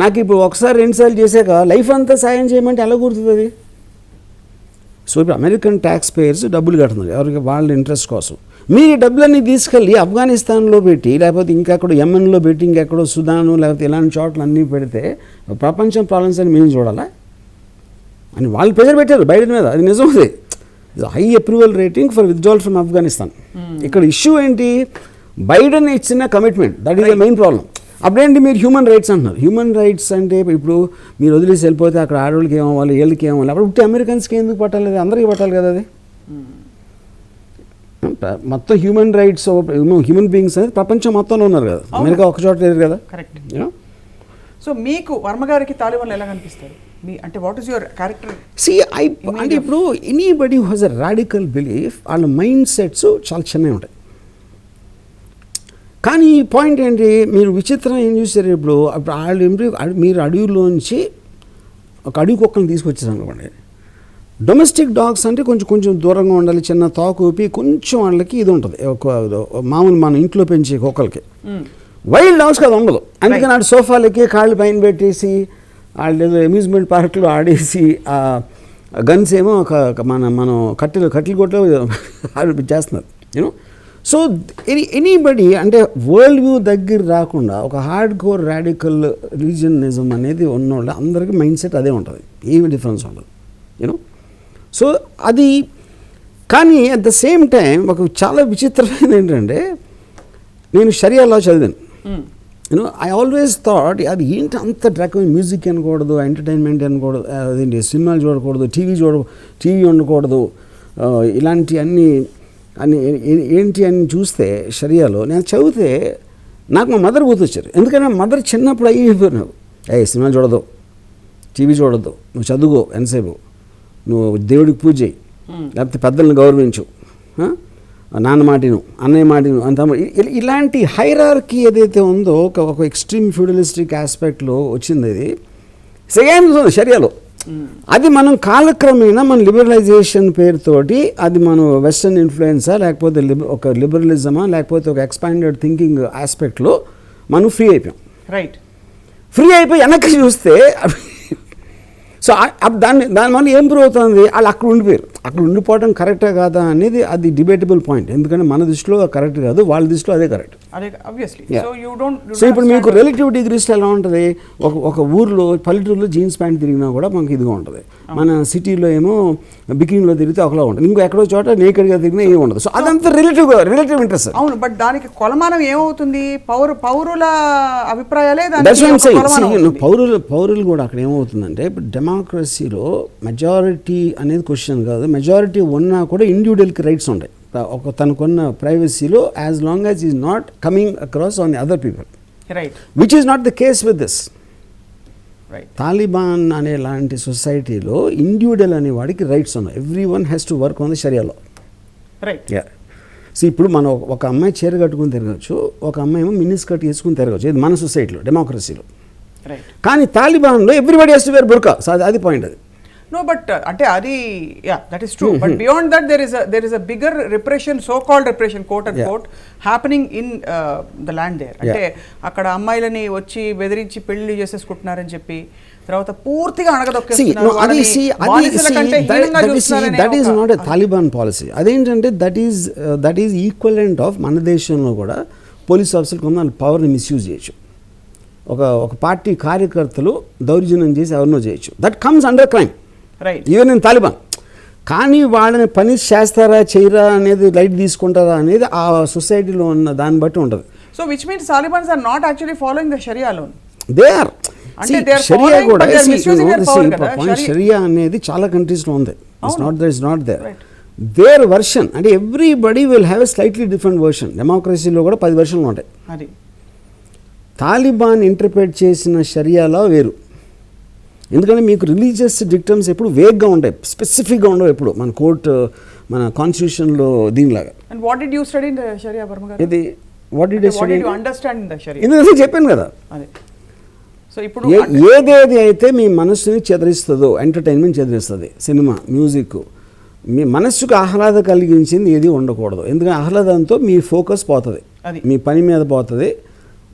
నాకు ఇప్పుడు ఒకసారి 2 సార్లు చేశాక లైఫ్ అంతా సాయం చేయమంటే ఎలా గుర్తుంది? సో ఇప్పుడు అమెరికన్ ట్యాక్స్ పేయర్స్ డబ్బులు కడుతున్నారు ఎవరికి వాళ్ళ ఇంట్రెస్ట్ కోసం. మీరు ఈ డబ్బులన్నీ తీసుకెళ్ళి ఆఫ్ఘనిస్తాన్లో పెట్టి లేకపోతే ఇంకెక్కడో యెమెన్లో పెట్టి ఇంకెక్కడో సుదాను లేకపోతే ఇలాంటి చోట్ల అన్నీ పెడితే ప్రపంచం ప్రాబ్లమ్స్ అని మేము చూడాలా అని వాళ్ళు ప్రెజర్ పెట్టారు బైడెన్ మీద. అది నిజం. అది high approval rating for withdrawal from Afghanistan. ఇక్కడ ఇష్యూ ఏంటి? బైడెన్ ఇచ్చిన commitment, that is the main problem. అప్పుడేంటి మీరు హ్యూమన్ రైట్స్ అంటున్నారు. హ్యూమన్ రైట్స్ అంటే ఇప్పుడు మీరు వదిలేసి వెళ్ళిపోతే అక్కడ ఆడవాళ్ళకి ఏమవ్వాలి, వీళ్ళకి ఏమవ్వాలి, అప్పుడు ఉట్టి అమెరికన్స్కి ఎందుకు పట్టాలి? అందరికీ పట్టాలి కదా. అది మొత్తం హ్యూమన్ రైట్స్ హ్యూమన్ బీయింగ్స్ అనేది ప్రపంచం మొత్తంలో ఉన్నారు కదా, అమెరికా ఒక చోట లేదు కదా. కరెక్ట్. సో మీకు వర్మ గారికి తాలిబాన్లు ఎలా కనిపిస్తారు? మీ అంటే వాట్ ఈస్ యువర్ క్యారెక్టర్? అంటే ఇప్పుడు anybody who has a radical belief వాళ్ళ మైండ్ సెట్స్ చాలా చిన్నవి ఉంటాయి. కానీ ఈ పాయింట్ ఏంటి, మీరు విచిత్రం ఏం చూసారు ఇప్పుడు మీరు అడవిలోంచి ఒక అడవి కుక్కని తీసుకొచ్చారు అనుకోండి. డొమెస్టిక్ డాగ్స్ అంటే కొంచెం దూరంగా ఉండాలి, చిన్న తాకు ఊపి కొంచెం వాళ్ళకి ఇది ఉంటుంది, మామూలు మన ఇంట్లో పెంచే కుక్కలకి. వైల్డ్ డాగ్స్కి అది ఉండదు. అందుకని ఆడు సోఫాలకి కాళ్ళు పైన పెట్టేసి వాళ్ళు ఏదో అమ్యూజ్మెంట్ పార్క్లో ఆడేసి ఆ గన్స్ ఏమో మనం కట్టెలు కొట్లో చేస్తున్నారు యూనో. సో ఎనీబడి అంటే వరల్డ్ వ్యూ దగ్గర రాకుండా ఒక హార్డ్ కోర్ రాడికల్ రిలీజియనిజం అనేది ఉన్నోళ్ళు అందరికీ మైండ్ సెట్ అదే ఉంటుంది, ఏమి డిఫరెన్స్ ఉండదు యూనో. సో అది కానీ అట్ ద సేమ్ టైం ఒక చాలా విచిత్రమైనది ఏంటంటే, నేను షరియా లా చదివాను యూనో. ఐ ఆల్వేస్ థాట్ అది ఏంటి అంత డ్రాకన్, మ్యూజిక్ అనకూడదు, ఎంటర్టైన్మెంట్ అనకూడదు, అదేంటి సినిమాలు చూడకూడదు, టీవీ ఉండకూడదు, ఇలాంటి అన్ని ఏంటి అని చూస్తే షరియాలో నేను చదివితే నాకు మా మదర్ గుర్తొచ్చారు. ఎందుకంటే మా మదర్ చిన్నప్పుడు అయిపోయారు నాకు, సినిమాలు చూడదు, టీవీ చూడద్దు, నువ్వు చదువుకో ఎంతసేపు, నువ్వు దేవుడికి పూజ చేయి, లేకపోతే పెద్దలను గౌరవించు, నాన్న మాటిను, అన్నయ్య మాటిను అంత. ఇలాంటి హైరార్కీ ఏదైతే ఉందో ఒక ఎక్స్ట్రీమ్ ఫ్యూడలిస్టిక్ ఆస్పెక్ట్లో వచ్చింది. ఇది సేమ్ షరియాలో. అది మనం కాలక్రమేణా మన లిబరలైజేషన్ పేరుతోటి అది మనం వెస్టర్న్ ఇన్ఫ్లుయెన్సా లేకపోతే ఒక లిబరలిజమా లేకపోతే ఒక ఎక్స్పాండెడ్ థింకింగ్ ఆస్పెక్ట్లో మనం ఫ్రీ అయిపోయాం. రైట్. ఫ్రీ అయిపోయి వెనక్కి చూస్తే సో దానివల్ల ఏం ప్రూవ్ అవుతుంది, వాళ్ళు అక్కడ ఉండిపోయారు. అక్కడ ఉండిపోవడం కరెక్టా కాదా అనేది అది డిబేటబుల్ పాయింట్. ఎందుకంటే మన దృష్టిలో కరెక్ట్ కాదు, వాళ్ళ దృష్టిలో అదే కరెక్ట్. సో ఇప్పుడు మీకు రిలేటివ్ డిగ్రీస్లో ఎలా ఉంటుంది, ఒక ఊర్లో పల్లెటూరులో జీన్స్ ప్యాంట్ తిరిగినా కూడా మనకి ఇదిగా ఉంటుంది, మన సిటీలో ఏమో బికినీలో తిరిగితే ఒకలా ఉంటుంది, ఇంకో ఎక్కడో చోట నేకెడ్గా తిరిగినా ఏమి ఉండదు. సో అదంతా రిలేటివ్ ఇంట్రెస్ట్. అవును, బట్ దానికి కొలమానం ఏమవుతుంది, పౌరుల అభిప్రాయాలే. పౌరులు కూడా అక్కడ ఏమవుతుందంటే, ఇప్పుడు డెమోక్రసీలో మెజారిటీ అనేది క్వశ్చన్ కాదు, మెజారిటీ ఉన్నా కూడా ఇండివిజువల్కి రైట్స్ ఉంటాయి తనకున్న ప్రైవసీలో, as long as is not coming across on the other people, right, which is not the case with this. Taliban అనే లాంటి సొసైటీలో ఇండివిజువల్ అనే వాడికి రైట్స్ ఉన్నాయి. Everyone has to work on the షరియాలో. రైట్. సో ఇప్పుడు మనం ఒక అమ్మాయి చీర కట్టుకుని తిరగచ్చు, ఒక అమ్మాయి ఏమో మినీ స్కర్ట్ వేసుకుని తిరగచ్చు, ఇది మన సొసైటీలో డెమోక్రసీలో. కానీ తాలిబాన్లో ఎవ్రీబడి హస్ టు వేర్ బుర్కా. సో అది పాయింట్. అది No, but అంటే అది that is true. But beyond that, there is a bigger repression, so-called repression, quote unquote, happening in the land there. అంటే అక్కడ అమ్మాయిలని వచ్చి బెదిరించి పెళ్లి చేసేసుకుంటున్నారని చెప్పి తర్వాత పూర్తిగా అణగదొక్కేస్తున్నారు. That is not a Taliban policy. అదేంటంటే దట్ ఈస్ ఈక్వలెంట్ ఆఫ్ మన దేశంలో కూడా పోలీస్ ఆఫీసర్లు కొంత పవర్ని మిస్యూజ్ చేయొచ్చు. ఒక పార్టీ కార్యకర్తలు దౌర్జన్యం చేసి ఎవరినో చేయొచ్చు. That comes under crime. Right. Even in Taliban. కానీ వాళ్ళని పని చేస్తారా చేయరా అనేది లైట్ తీసుకుంటారా అనేది ఆ సొసైటీలో ఉన్న దాన్ని బట్టి ఉంటుంది. So which means Talibans are not actually following the షరియా లా. They are. షరియా కూడా షరియా అనేది చాలా కంట్రీస్లో ఉంది. It's not there. Their version అంటే everybody will have a slightly different version. డెమోక్రసీలో కూడా 10 వర్షన్లు ఉంటాయి. అది తాలిబాన్ ఇంటర్ప్రిట్ చేసిన షరియాలో వేరు. ఎందుకంటే మీకు రిలీజియస్ డిక్టమ్స్ ఎప్పుడు వేగ్గా ఉంటాయి, స్పెసిఫిక్గా ఉండవు ఎప్పుడు మన కోర్టు మన కాన్స్టిట్యూషన్లో దీనిలాగా. And what did you study in the షరియా వర్మ గారు? ఇది what did you understand the షరియా? ఎందుకంటే చెప్పాను కదా, అదే. సో ఇప్పుడు ఏదేది అయితే మీ మనస్సుని చెదరిస్తుందో, ఎంటర్టైన్మెంట్ చెదరిస్తుంది, సినిమా, మ్యూజిక్, మీ మనస్సుకు ఆహ్లాదం కలిగించింది ఏది ఉండకూడదు. ఎందుకంటే ఆహ్లాదంతో మీ ఫోకస్ పోతుంది, మీ పని మీద పోతుంది,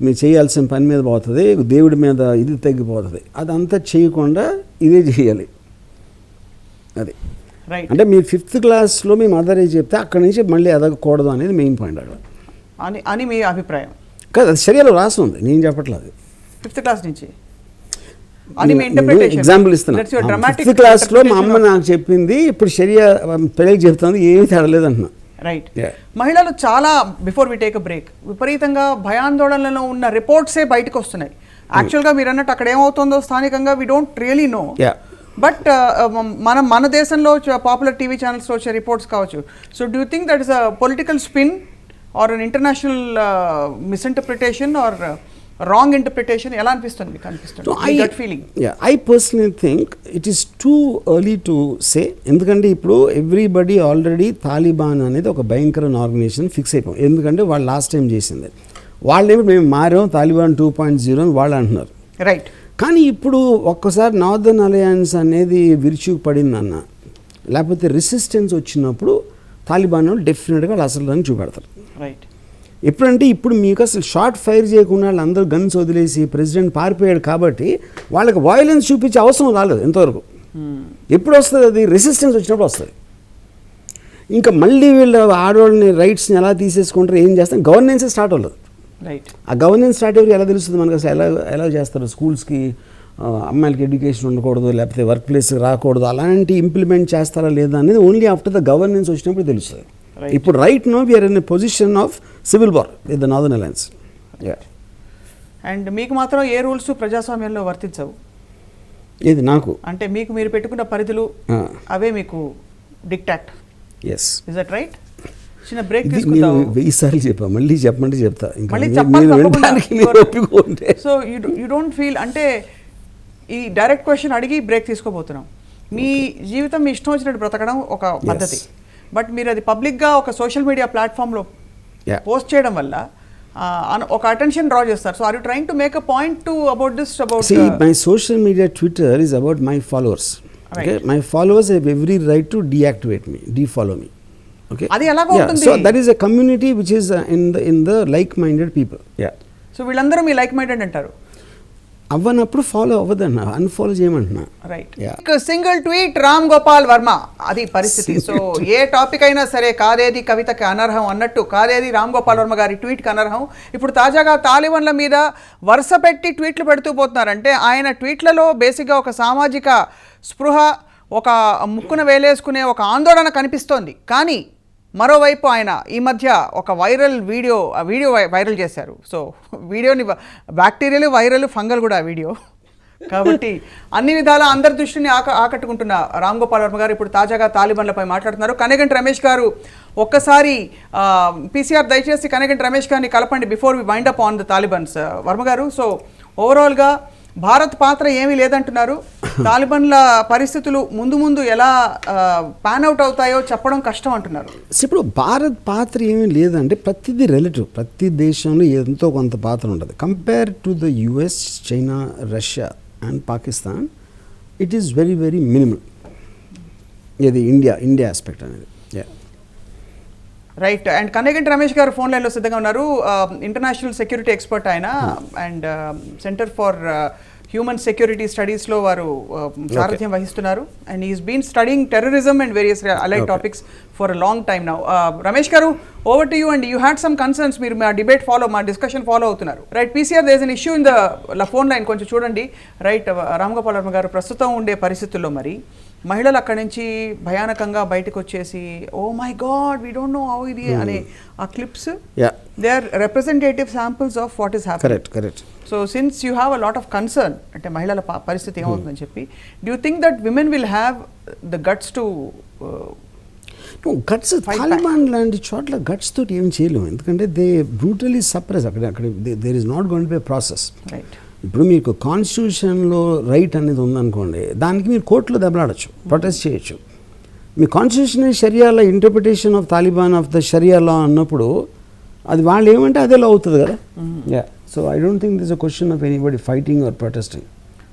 మీరు చేయాల్సిన పని మీద పోతుంది, దేవుడి మీద ఇది తగ్గిపోతుంది. అదంతా చేయకుండా ఇదే చేయాలి. అది రైట్. అంటే మీరు 5th క్లాస్లో మీ మదర్ ఏజ్ చెప్తే అక్కడి నుంచి మళ్ళీ ఎదగకూడదు అనేది మెయిన్ పాయింట్ అక్కడ అని మీ అభిప్రాయం కాదు. అది శరీరంలో రాసి ఉంది, నేను చెప్పట్లేదు. 5th క్లాస్ నుంచి అని మీ ఇంటర్ప్రిటేషన్. ఎగ్జాంపుల్ ఇస్తున్నా. 5th క్లాస్లో మా అమ్మ నాకు చెప్పింది, ఇప్పుడు శరియా పిల్లలకి చెప్తుంది, ఏమీ తేడలేదు అంటున్నా. రైట్. మహిళలు చాలా, before we take a break, విపరీతంగా భయాందోళనలో ఉన్న రిపోర్ట్సే బయటకు వస్తున్నాయి. యాక్చువల్గా మీరు అన్నట్టు అక్కడ ఏమవుతుందో స్థానికంగా we don't really know. But మన దేశంలో పాపులర్ టీవీ ఛానల్స్లో వచ్చే రిపోర్ట్స్ కావచ్చు. So do you think that is a political spin or an international misinterpretation or wrong interpretation? ఎలా అనిపిస్తుంది feeling? I personally think it is too early to say. ఎందుకంటే ఇప్పుడు everybody already Taliban అనేది ఒక భయంకరమైన ఆర్గనైజేషన్ ఫిక్స్ అయిపోయింది. ఎందుకంటే వాళ్ళు లాస్ట్ టైం చేసింది, వాళ్ళేమి మేము మారాం తాలిబాన్ 2.0 అని వాళ్ళు అంటున్నారు. రైట్. కానీ ఇప్పుడు ఒక్కసారి నార్దర్న్ అలయన్స్ అనేది విరుచుకు పడిందన్న, లేకపోతే రెసిస్టెన్స్ వచ్చినప్పుడు తాలిబాన్ వాళ్ళు డెఫినెట్గా వాళ్ళు అసలు అని చూపెడతారు. రైట్. ఎప్పుడంటే ఇప్పుడు మీకు అసలు షార్ట్ ఫైర్ చేయకుండా వాళ్ళందరూ గన్స్ వదిలేసి ప్రెసిడెంట్ పారిపోయాడు కాబట్టి వాళ్ళకి వయలెన్స్ చూపించే అవసరం రాలేదు ఇంతవరకు. ఎప్పుడు వస్తుంది అది? రెసిస్టెన్స్ వచ్చినప్పుడు వస్తుంది. ఇంకా మళ్ళీ వీళ్ళు ఆడవాళ్ళని రైట్స్ని ఎలా తీసేసుకుంటారు, ఏం చేస్తారు, గవర్నెన్సే స్టార్ట్ అవ్వలేదు. రైట్. ఆ గవర్నెన్స్ స్టార్ట్ అయ్యి ఎలా తెలుస్తుంది మనకు అసలు ఎలా చేస్తారు? స్కూల్స్కి అమ్మాయిలకి ఎడ్యుకేషన్ ఉండకూడదు, లేకపోతే వర్క్ ప్లేస్కి రాకూడదు, అలాంటి ఇంప్లిమెంట్ చేస్తారా లేదా అనేది ఓన్లీ ఆఫ్టర్ ద గవర్నెన్స్ వచ్చినప్పుడు తెలుస్తుంది. ఇప్పుడు right now we are in a position of civil war with the northern alliance. And మీకు మాత్రం ఏ రూల్స్ ప్రజాస్వామ్యంలో వర్తించవు? ఇది నాకు అంటే మీకు మీరు పెట్టుకున్న పరిధులు అవే మీకు డిక్టాక్ట్. ఎస్. Is that right? చిన్న బ్రేక్ తీసుకుందాం. 1000 సార్లు చెప్పా, మళ్ళీ చెప్పమంటే చెప్తా. మళ్ళీ చెప్పాలి. సో యూ డోంట్ ఫీల్, అంటే ఈ డైరెక్ట్ క్వశ్చన్ అడిగి బ్రేక్ తీసుకోబోతున్నాం. మీ జీవితం మీ ఇష్టం వచ్చినట్టు బ్రతకడం ఒక పద్ధతి, బట్ మీరు అది పబ్లిక్గా ఒక సోషల్ మీడియా ప్లాట్ఫామ్లో పోస్ట్ చేయడం వల్ల ఒక అటెన్షన్ డ్రా చేస్తారు. So are you trying to make a point to about this? About my social media Twitter is about my followers. Okay, my followers have every right to deactivate me, defollow me. Okay, అది ఎలాగో ఉంటుంది. So that is a community which is in the like-minded people. Yeah. So వీళ్ళందరూ మీ like minded అంటారు. అవ్వనప్పుడు follow అవ్వదన్నా, unfollow చేయమంటున్నా. Right. Single tweet Ram Gopal Varma, అది పరిస్థితి. సో ఏ టాపిక్ అయినా సరే కాదేది కవితకి అనర్హం అన్నట్టు కాదేది రామ్ గోపాల్ వర్మ గారి ట్వీట్కి అనర్హం. ఇప్పుడు తాజాగా తాలిబాన్ల మీద వరుస పెట్టి ట్వీట్లు పెడుతూ పోతున్నారంటే ఆయన ట్వీట్లలో బేసిక్గా ఒక సామాజిక స్పృహ, ఒక ముక్కున వేలేసుకునే ఒక ఆందోళన కనిపిస్తోంది. కానీ మరోవైపు ఆయన ఈ మధ్య ఒక వీడియో వైరల్ చేశారు. సో వీడియోని బ్యాక్టీరియల్, వైరల్, ఫంగల్ కూడా వీడియో కాబట్టి అన్ని విధాల అందరి దృష్టిని ఆకట్టుకుంటున్న రామ్ గోపాల్ వర్మ గారు ఇప్పుడు తాజాగా తాలిబాన్లపై మాట్లాడుతున్నారు. కనగంటి రమేష్ గారు ఒక్కసారి పీసీఆర్ దయచేసి కనగంటి రమేష్ గారిని కలపండి before we wind up on the Talibans. Varma గారు, సో ఓవరాల్గా భారత్ పాత్ర ఏమీ లేదంటున్నారు. తాలిబాన్ల పరిస్థితులు ముందు ఎలా పాన్ అవుట్ అవుతాయో చెప్పడం కష్టం అంటున్నారు. ఇప్పుడు భారత్ పాత్ర ఏమీ లేదంటే ప్రతిదీ రిలేటివ్, ప్రతి దేశంలో ఎంతో కొంత పాత్ర ఉంటుంది. Compare to the US, China, Russia and Pakistan, it is very very minimal. ఇది ఇండియా ఆస్పెక్ట్ అనేది. Right. And Kanaganti Ramesh garu phone లైన్లో సిద్ధంగా ఉన్నారు. ఇంటర్నేషనల్ సెక్యూరిటీ ఎక్స్పర్ట్ ఆయన, and centre for human security స్టడీస్లో వారు సారథ్యం వహిస్తున్నారు. And is been studying terrorism and various allied topics for a long time now. Ramesh garu, over to you. And you had some concerns, మీరు మా డిబేట్ మా discussion follow అవుతున్నారు. Right. PCR, there is an issue in the phone line, కొంచెం చూడండి. Right. Ram Gopal Varma గారు, ప్రస్తుతం ఉండే పరిస్థితుల్లో మరి మహిళలు అక్కడి నుంచి భయానకంగా బయటకు వచ్చేసి oh my god we don't know how ఇది అనే ఆ clips, they are representative samples of what is happening. Correct. So since you have a lot of concern, అంటే మహిళల పరిస్థితి ఏమవుతుందని చెప్పి, do you think that women will have the guts to guts Taliban లాంటి చోట్ల గట్స్ తోటి ఏం చేయలేము, ఎందుకంటే దే బ్రూటలీ సప్రెస్. అక్కడ there is not going to be process. ఇప్పుడు మీకు కాన్స్టిట్యూషన్లో రైట్ అనేది ఉందనుకోండి, దానికి మీరు కోర్టులో దెబ్బలాడచ్చు, ప్రొటెస్ట్ చేయొచ్చు. మీ కాన్స్టిట్యూషన్ షరియా interpretation of Taliban of the షరియా లా అన్నప్పుడు అది వాళ్ళు ఏమంటే అదే లా అవుతుంది కదా. So I don't think this a question of anybody fighting or protesting.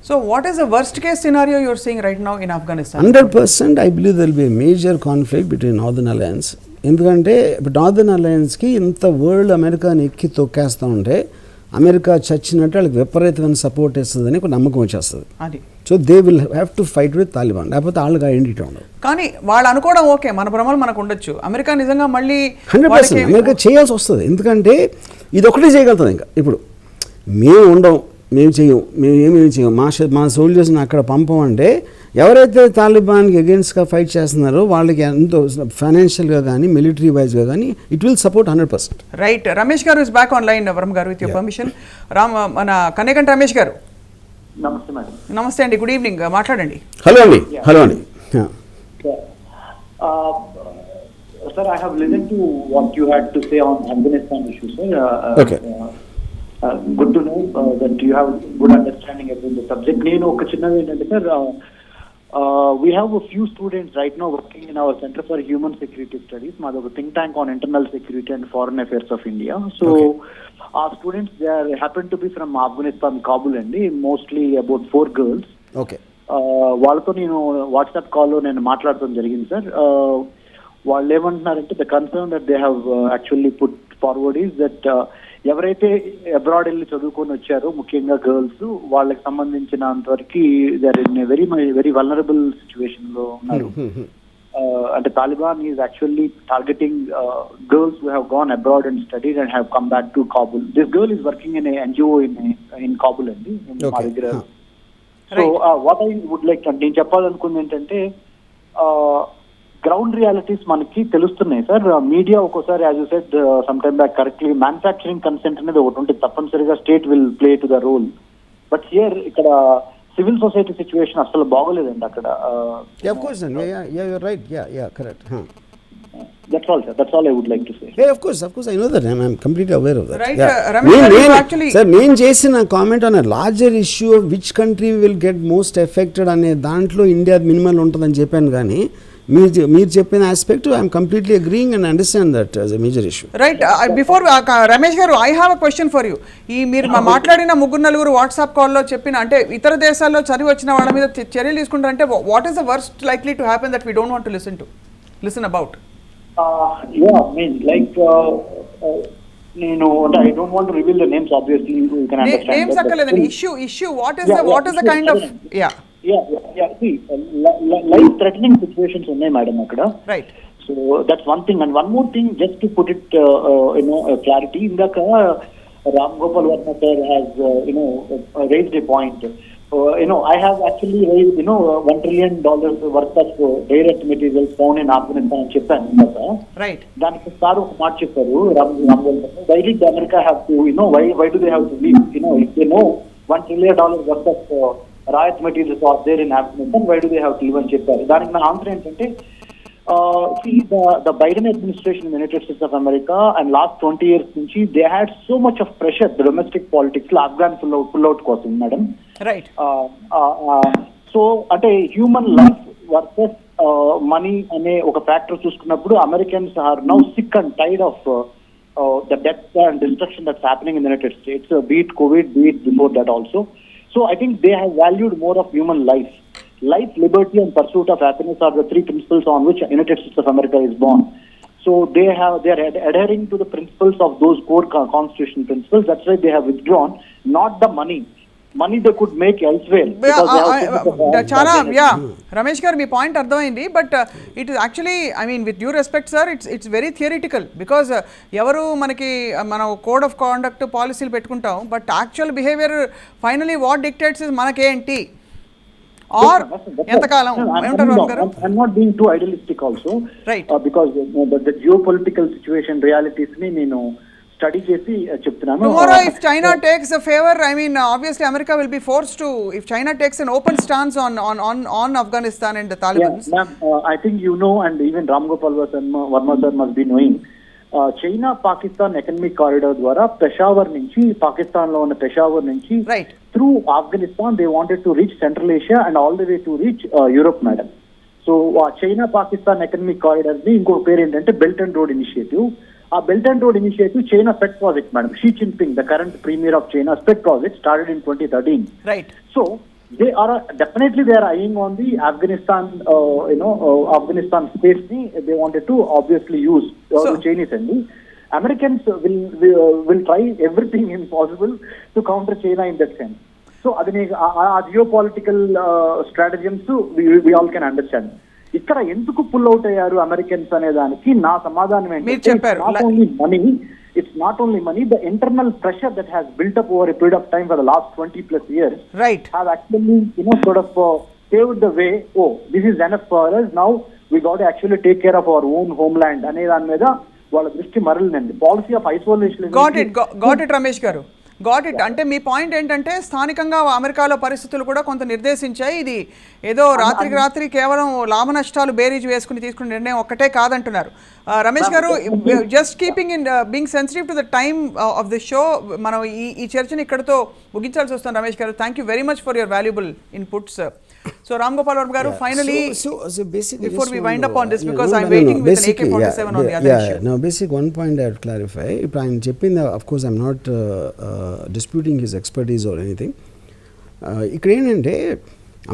So what is the worst case scenario you are seeing right now in Afghanistan? 100% I believe there will be a major conflict between Northern Alliance. ఎందుకంటే ఇప్పుడు northern అలయన్స్కి ఇంత world అమెరికాని ఎక్కి తొక్కేస్తూ ఉంటే America చచ్చినట్టు వాళ్ళకి విపరీతమైన support ఇస్తుందని ఒక నమ్మకం వచ్చేస్తుంది. అది so they will have to fight with Taliban, లేకపోతే వాళ్ళకి ఐడెంటిటీ ఉండదు. కానీ వాళ్ళు అనుకోవడం ఓకే, మన భ్రమలు మనకు ఉండొచ్చు. అమెరికా నిజంగా మళ్ళీ 100% అమెరికా చేయాల్సి వస్తుంది, ఎందుకంటే ఇది ఒకటే చేయగలుగుతుంది. ఇంకా ఇప్పుడు మేము ఉండం, మేము ఏమేమి చేయం, మా సోల్జర్స్ని అక్కడ పంపమంటే ఎవరైతే తాలిబాన్కి అగేన్స్ట్గా ఫైట్ చేస్తున్నారో వాళ్ళకి ఎంతో ఫైనాన్షియల్గా కానీ మిలిటరీ వైజ్గా కానీ it will support 100%. Right. Ramesh garu is back on line. Varma garu with your permission. మన కనేకంటి రమేష్ గారు. నమస్తే మేడం. నమస్తే అండి, గుడ్ ఈవినింగ్, మాట్లాడండి. హలో అండి. Sir, I have listened to what you had to say on Afghanistan issue, sir. Okay. Good to know that you have good understanding about the subject. నేను ఒక చిన్నది ఏంటంటే sir, we have a few students right now working in our Center for Human Security Studies. మాది ఒక think tank on internal security and foreign affairs of India. So our students, they are happen to be from Afghanistan, Kabul అండి, mostly about 4 girls. Okay. వాళ్ళతో నేను WhatsApp కాల్లో నేను మాట్లాడటం జరిగింది sir. వాళ్ళు ఏమంటున్నారంటే the concern that they have actually put forward is that ఎవరైతే అబ్రాడ్ వెళ్ళి చదువుకొని వచ్చారో ముఖ్యంగా గర్ల్స్, వాళ్ళకి సంబంధించినంత వరకు they are in very vulnerable situation లో ఉన్నారు. అంటే Taliban is actually targeting girls who have gone abroad and studied and have come back to Kabul. This girl is working in NGO in Kabul అండి, మా దగ్గర. So what I would like, నేను చెప్పాలనుకుంది ఏంటంటే ground realities మనకి తెలుస్తున్నాయి సార్. మీడియా ఒక్కోసారి as you said some time back correctly manufacturing consent అనేది ఒకటి ఉంటుంది, తప్పనిసరిగా state will play to the role. But here ఇక్కడ సివిల్ సొసైటీ సిచ్యువేషన్ అసలు బాగోలేదండి అక్కడ. That's all, sir. That's all I would like to say. Yeah, of course, I know that. I'm completely aware of that. Right, Ramesh, actually, sir, నేను చేసిన comment on a larger issue of which country will get most affected అనే దాంట్లో India minimal ఉంటుందని చెప్పాను, కానీ మీరు చెప్పిన aspect I'm completely agreeing and understand that as a major issue. Right. Before Ramesh garu, I have a question for you. ఈ మీరు మాట్లాడిన 3-4 వాట్సాప్ కాల్లో చెప్పిన, అంటే ఇతర దేశాల్లో చదివి వచ్చిన వాళ్ళ మీద చర్యలు తీసుకుంటారంటే what is the worst likely to happen that we don't want to listen about? Yeah, I mean, like, I don't want to reveal the names, obviously. You can understand. Names akkaledani. Issue. What is the kind of, yeah. See, life-threatening situations unnai, madam, akkada. Right. So that's one thing, and one more thing, just to put it, clarity. Indaka Ram Gopal Varma sir has, raised a point. I have actually raised, $1 trillion worth of rare earth materials found in Afghanistan అని చెప్పాను కదా. Right. దానికి sir ఒక మాట చెప్పారు, why did America have to, why do they have to leave? If they know $1 trillion worth of rare earth materials are there in Afghanistan, why do they have to leave అని చెప్పారు. దానికి నా answer ఏంటంటే, see, the Biden administration in the United States of America and last 20 years nunchi they had so much of pressure, the domestic politics lo Afghan pull out kosam, madam. Right. So at a human life versus money ane oka factor chuskunnappudu Americans are now sick and tired of the death and destruction that's happening in the United States, be it COVID, be it before that also. So I think they have valued more of human life. Life, liberty and pursuit of happiness are the 3 principles on which United States of America is born. So they are adhering to the principles of those core constitutional principles. That's why they have withdrawn, not the money they could make elsewhere. Chana, Ramesh garu, me point అర్థమైంది. But it is actually, I mean with due respect sir, it's very theoretical. Because ఎవరు మనం code of conduct పాలసీలు పెట్టుకుంటాం, but actual behaviour finally what dictates is మనకేంటి are ఎంతకాలం. I'm not being too idealistic also, right? Because the geopolitical situation realities ni నేను study చేసి చెప్తున్నాను. Tomorrow, if China takes a favor, I mean, obviously America will be forced to. If China takes an open stance on Afghanistan and the Taliban. Yeah, ma'am, I think you know, and even Ram Gopal Verma sir must be knowing. China Pakistan economic corridor ద్వారా పెషావర్ నుంచి, పాకిస్తాన్ లో ఉన్న పెషావర్ నుంచి through Afghanistan they wanted to reach central Asia and all the way to reach Europe madam. So ఆ China Pakistan economic corridor ని ఇంకొక పేరు ఏంటంటే బెల్ట్ అండ్ రోడ్ ఇనిషియేటివ్. ఆ belt and road initiative China pet project madam. Xi Jinping, the current premier of China, pet project started in 2013. So they are definitely they are eyeing on the Afghanistan Afghanistan space ni they wanted to obviously use the Chinese and the Americans will try everything impossible to counter China in that sense. So adine geopolitical stratagems we all can understand. ఇక్కడ ఎందుకు pull out అయ్యారు Americans అనే దానికి నా సమాధానం ఏంటంటే it's not only money, the internal pressure that has built up over a period of time for the last 20 plus years have actually sort of paved the way. Oh, this is enough for us, now we got to actually take care of our own homeland ane dan meeda వాళ్ళ దృష్టి మరలిందండి. Policy of isolation. Got it Ramesh garu, got it. అంటే మీ point ఏంటంటే స్థానికంగా అమెరికాలో పరిస్థితులు కూడా కొంత నిర్దేశించాయి. ఇది ఏదో రాత్రికి రాత్రి కేవలం లాభ నష్టాలు బేరీజ్ వేసుకుని తీసుకునే నిర్ణయం ఒక్కటే కాదంటున్నారు. రమేష్ గారు, just keeping in being sensitive to the time of the show, మనం ఈ చర్చని ఇక్కడతో ముగించాల్సి వస్తుంది. రమేష్ గారు, thank you very much for your valuable inputs. So Ram Gopal Varma garu, finally, so basically, before we wind up on this, because I'm waiting with an AK-47 on the other issue. No, basic one point I have to clarify. If I'm chipping, of course I'm not disputing his expertise or anything. Ikkada entante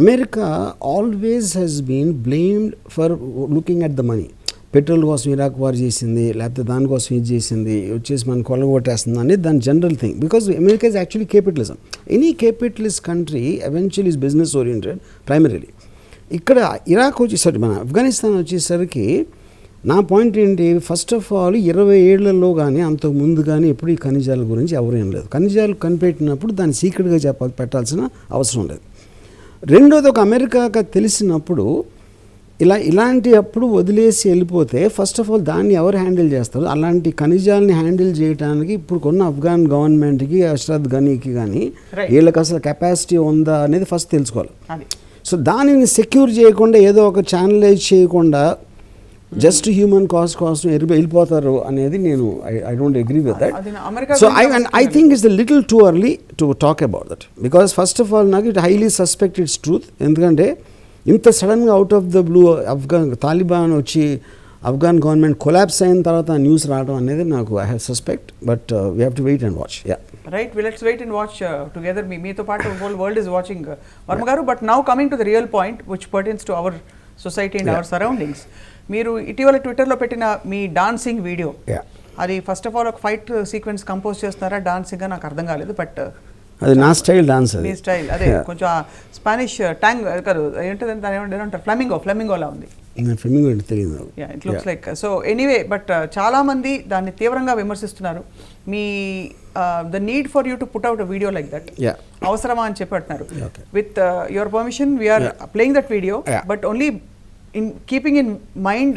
America always has been blamed for looking at the money. Petrol కోసం Iraq war చేసింది, లేకపోతే దానికోసం ఇది చేసింది, వచ్చేసి మనం కొల్లగొట్టేస్తుంది అనేది దాని general thing. Because America is actually capitalism. Any capitalist country eventually is business oriented primarily. ఇక్కడ ఇరాక్ వచ్చేసరికి, మన ఆఫ్ఘనిస్తాన్ వచ్చేసరికి నా పాయింట్ ఏంటి, ఫస్ట్ ఆఫ్ ఆల్ 20 ఏళ్లలో కానీ అంతకు ముందు కానీ ఎప్పుడు ఈ ఖనిజాల గురించి ఎవరు ఏం లేదు. ఖనిజాలు కనిపెట్టినప్పుడు దాన్ని సీక్రెట్గా పెట్టాల్సిన అవసరం లేదు. రెండోది, ఒక అమెరికాగా తెలిసినప్పుడు ఇలాంటి అప్పుడు వదిలేసి వెళ్ళిపోతే ఫస్ట్ ఆఫ్ ఆల్ దాన్ని ఎవరు హ్యాండిల్ చేస్తారు? అలాంటి ఖనిజాలని హ్యాండిల్ చేయడానికి ఇప్పుడు కొన్న ఆఫ్ఘాన్ గవర్నమెంట్కి, అష్రఫ్ ఘనీకి కానీ వీళ్ళకి అసలు కెపాసిటీ ఉందా అనేది ఫస్ట్ తెలుసుకోవాలి. సో దానిని సెక్యూర్ చేయకుండా, ఏదో ఒక ఛానలైజ్ చేయకుండా జస్ట్ హ్యూమన్ కాస్ట్ కోసం వెళ్ళిపోతారు అనేది నేను I don't agree with that. So I think it's the little too early to talk about that. Because first of all నాకు it highly suspect it's truth. ఎందుకంటే ఇంత సడన్గా out of the blue Taliban వచ్చి Afghan government collapse అయిన తర్వాత news రావడం అనేది నాకు I have suspect. But we have to wait and watch. Right, let's wait and watch together. మీతో పాటు whole world is watching Varma garu. But now coming to the real point which pertains to our society and our surroundings. మీరు ఇటీవల ట్విట్టర్లో పెట్టిన మీ dancing video, అది first of all ఒక fight sequence compose చేస్తున్నారా, డాన్సింగ్గా నాకు అర్థం కాలేదు. బట్ అది నా స్టైల్ డాన్స్, మీ స్టైల్ అదే కొంచెం స్పానిష్ ట్యాంగ్ కాదు, ఏంటంటే దాని ఏమంటారు, ఫ్లమింగోలా ఉంది. ఫ్లమింగో అంటే తెలియదు. It looks like. So anyway, but చాలా మంది దాన్ని తీవ్రంగా విమర్శిస్తున్నారు. మీ the need for you to put out a video like that అవసరమా అని చెప్పి అంటున్నారు. With your permission we're playing that video, but only in keeping in mind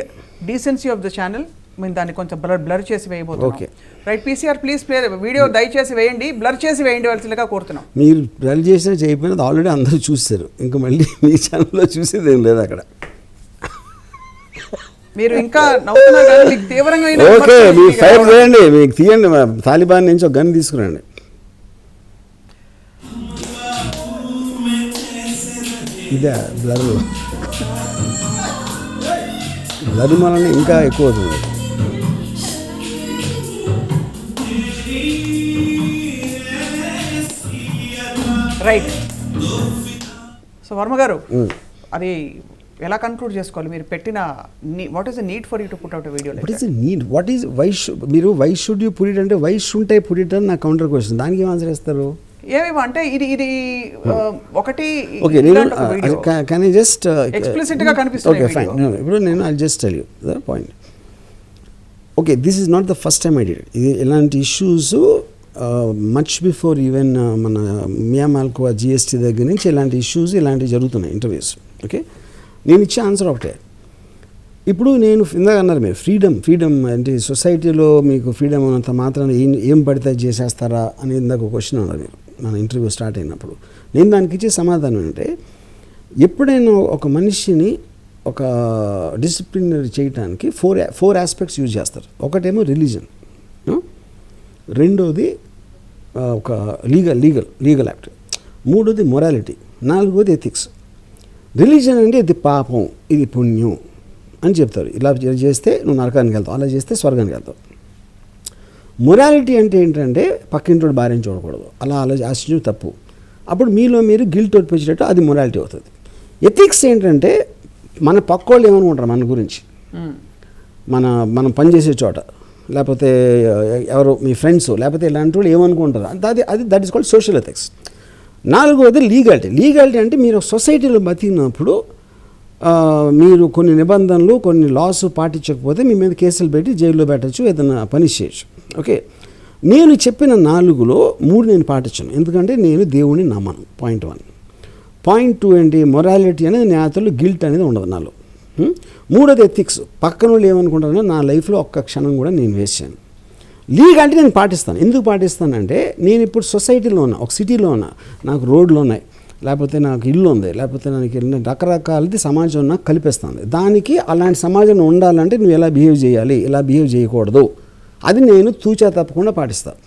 decency of the channel. మేము దాన్ని కొంచెం బ్లర్ చేసి వేయబోతున్నాం. Right, PCR please play video, దయచేసి వేయండి, బ్లర్ చేసి వేయండి వలసిందిగా కోరుతున్నాం. మీరు బ్లర్ చేసినా చేయకపోయినా ఆల్రెడీ అందరూ చూస్తారు, ఇంకా మళ్ళీ మీ ఛానల్లో చూసేది ఏం లేదు అక్కడ. మీరు ఇంకా నవ్వుతున్నారు కానీ మీకు తీవ్రంగా ఓకే, మీరు ఫైర్ చేయండి, మీకు తీయండి, తాలిబాన్ నుంచి ఒక గన్ తీసుకురండి. ఇదే బ్లర్ వలన ఇంకా ఎక్కువ అవుతుంది. రైట్. సో వర్మ గారు, అది ఎలా కన్క్లూడ్ చేసుకోవాలి? మీరు పెట్టిన what is the need for you to put out a video? What is the need, what is మీరు why should you put it అంటే why should I put it అని నా కౌంటర్ క్వశ్చన్. దానికి ఏం ఆన్సర్ ఇస్తారు? ఏమేమో అంటే ఇది ఒకటి కెన్ ఐ జస్ట్ ఎక్స్ప్లిసిట్ గా కనిపిస్తుంది. ఓకే ఫైన్, ఇప్పుడు నేను I just tell you the point. Okay, this is not the first time I did it. ఇది ఇలాంటి ఇష్యూస్ మచ్ బిఫోర్ ఈవెన్ మన మియా మాల్కోవా జిఎస్టీ దగ్గర నుంచి ఇలాంటి ఇష్యూస్ ఇలాంటివి జరుగుతున్నాయి ఇంటర్వ్యూస్. ఓకే, నేను ఇచ్చే ఆన్సర్ ఒకటే, ఇప్పుడు నేను ఇందాక అన్నారు మీరు ఫ్రీడమ్ అంటే సొసైటీలో మీకు ఫ్రీడమ్ ఉన్నంత మాత్రం ఏం పడితే అది చేసేస్తారా అని ఇందాక క్వశ్చన్ అన్నారు మీరు మన ఇంటర్వ్యూ స్టార్ట్ అయినప్పుడు. నేను దానికి ఇచ్చే సమాధానం ఏంటంటే ఎప్పుడైనా ఒక మనిషిని ఒక డిసిప్లినరీ చేయడానికి ఫోర్ ఆస్పెక్ట్స్ యూజ్ చేస్తారు. ఒకటేమో రిలీజన్, రెండోది ఒక లీగల్ యాక్ట్, మూడోది మొరాలిటీ, నాలుగోది ఎథిక్స్. రిలీజన్ అంటే ఇది పాపం, ఇది పుణ్యం అని చెప్తారు. ఇలా చేస్తే నువ్వు నరకానికి వెళ్తావు, అలా చేస్తే స్వర్గానికి వెళ్తావు. మొరాలిటీ అంటే ఏంటంటే పక్కింటోడు భార్యను చూడకూడదు, అలా ఆశించడం తప్పు. అప్పుడు మీలో మీరు గిల్ట్ వచ్చేటట్టు అది మొరాలిటీ అవుతుంది. ఎథిక్స్ ఏంటంటే మన పక్కోళ్ళు ఏమనుకుంటారు మన గురించి, మనం పనిచేసే చోట, లేకపోతే ఎవరు మీ ఫ్రెండ్స్, లేకపోతే ఇలాంటి వాళ్ళు ఏమనుకుంటారు, అది that is called social ethics. నాలుగోది లీగాలిటీ అంటే మీరు సొసైటీలో బతికినప్పుడు మీరు కొన్ని నిబంధనలు కొన్ని లాస్ పాటించకపోతే మీ మీద కేసులు పెట్టి జైల్లో పెట్టచ్చు, ఏదైనా పనిష్ చేయొచ్చు. ఓకే, నేను చెప్పిన 4లో 3 నేను పాటించను, ఎందుకంటే నేను దేవుడిని నమ్మను. పాయింట్ 1. పాయింట్ 2 ఏంటి, మొరాలిటీ అనేది న్యాయతలు, గిల్ట్ అనేది ఉండదు నాలో. మూడోది ఎథిక్స్, పక్కన వాళ్ళు ఏమనుకుంటారో నా లైఫ్లో ఒక్క క్షణం కూడా నేను వేస్ట్ చేయను. లీగాలిటీ నేను పాటిస్తాను. ఎందుకు పాటిస్తానంటే నేను ఇప్పుడు సొసైటీలో ఉన్నా, ఒక సిటీలో ఉన్నా, నాకు రోడ్లు ఉన్నాయి, లేకపోతే నాకు ఇల్లు ఉంది, లేకపోతే నాకు రకరకాలది సమాజం నాకు కల్పిస్తుంది. దానికి అలాంటి సమాజం ఉండాలంటే నువ్వు ఎలా బిహేవ్ చేయాలి, ఇలా బిహేవ్ చేయకూడదు, అది నేను తూచా తప్పకుండా పాటిస్తాను.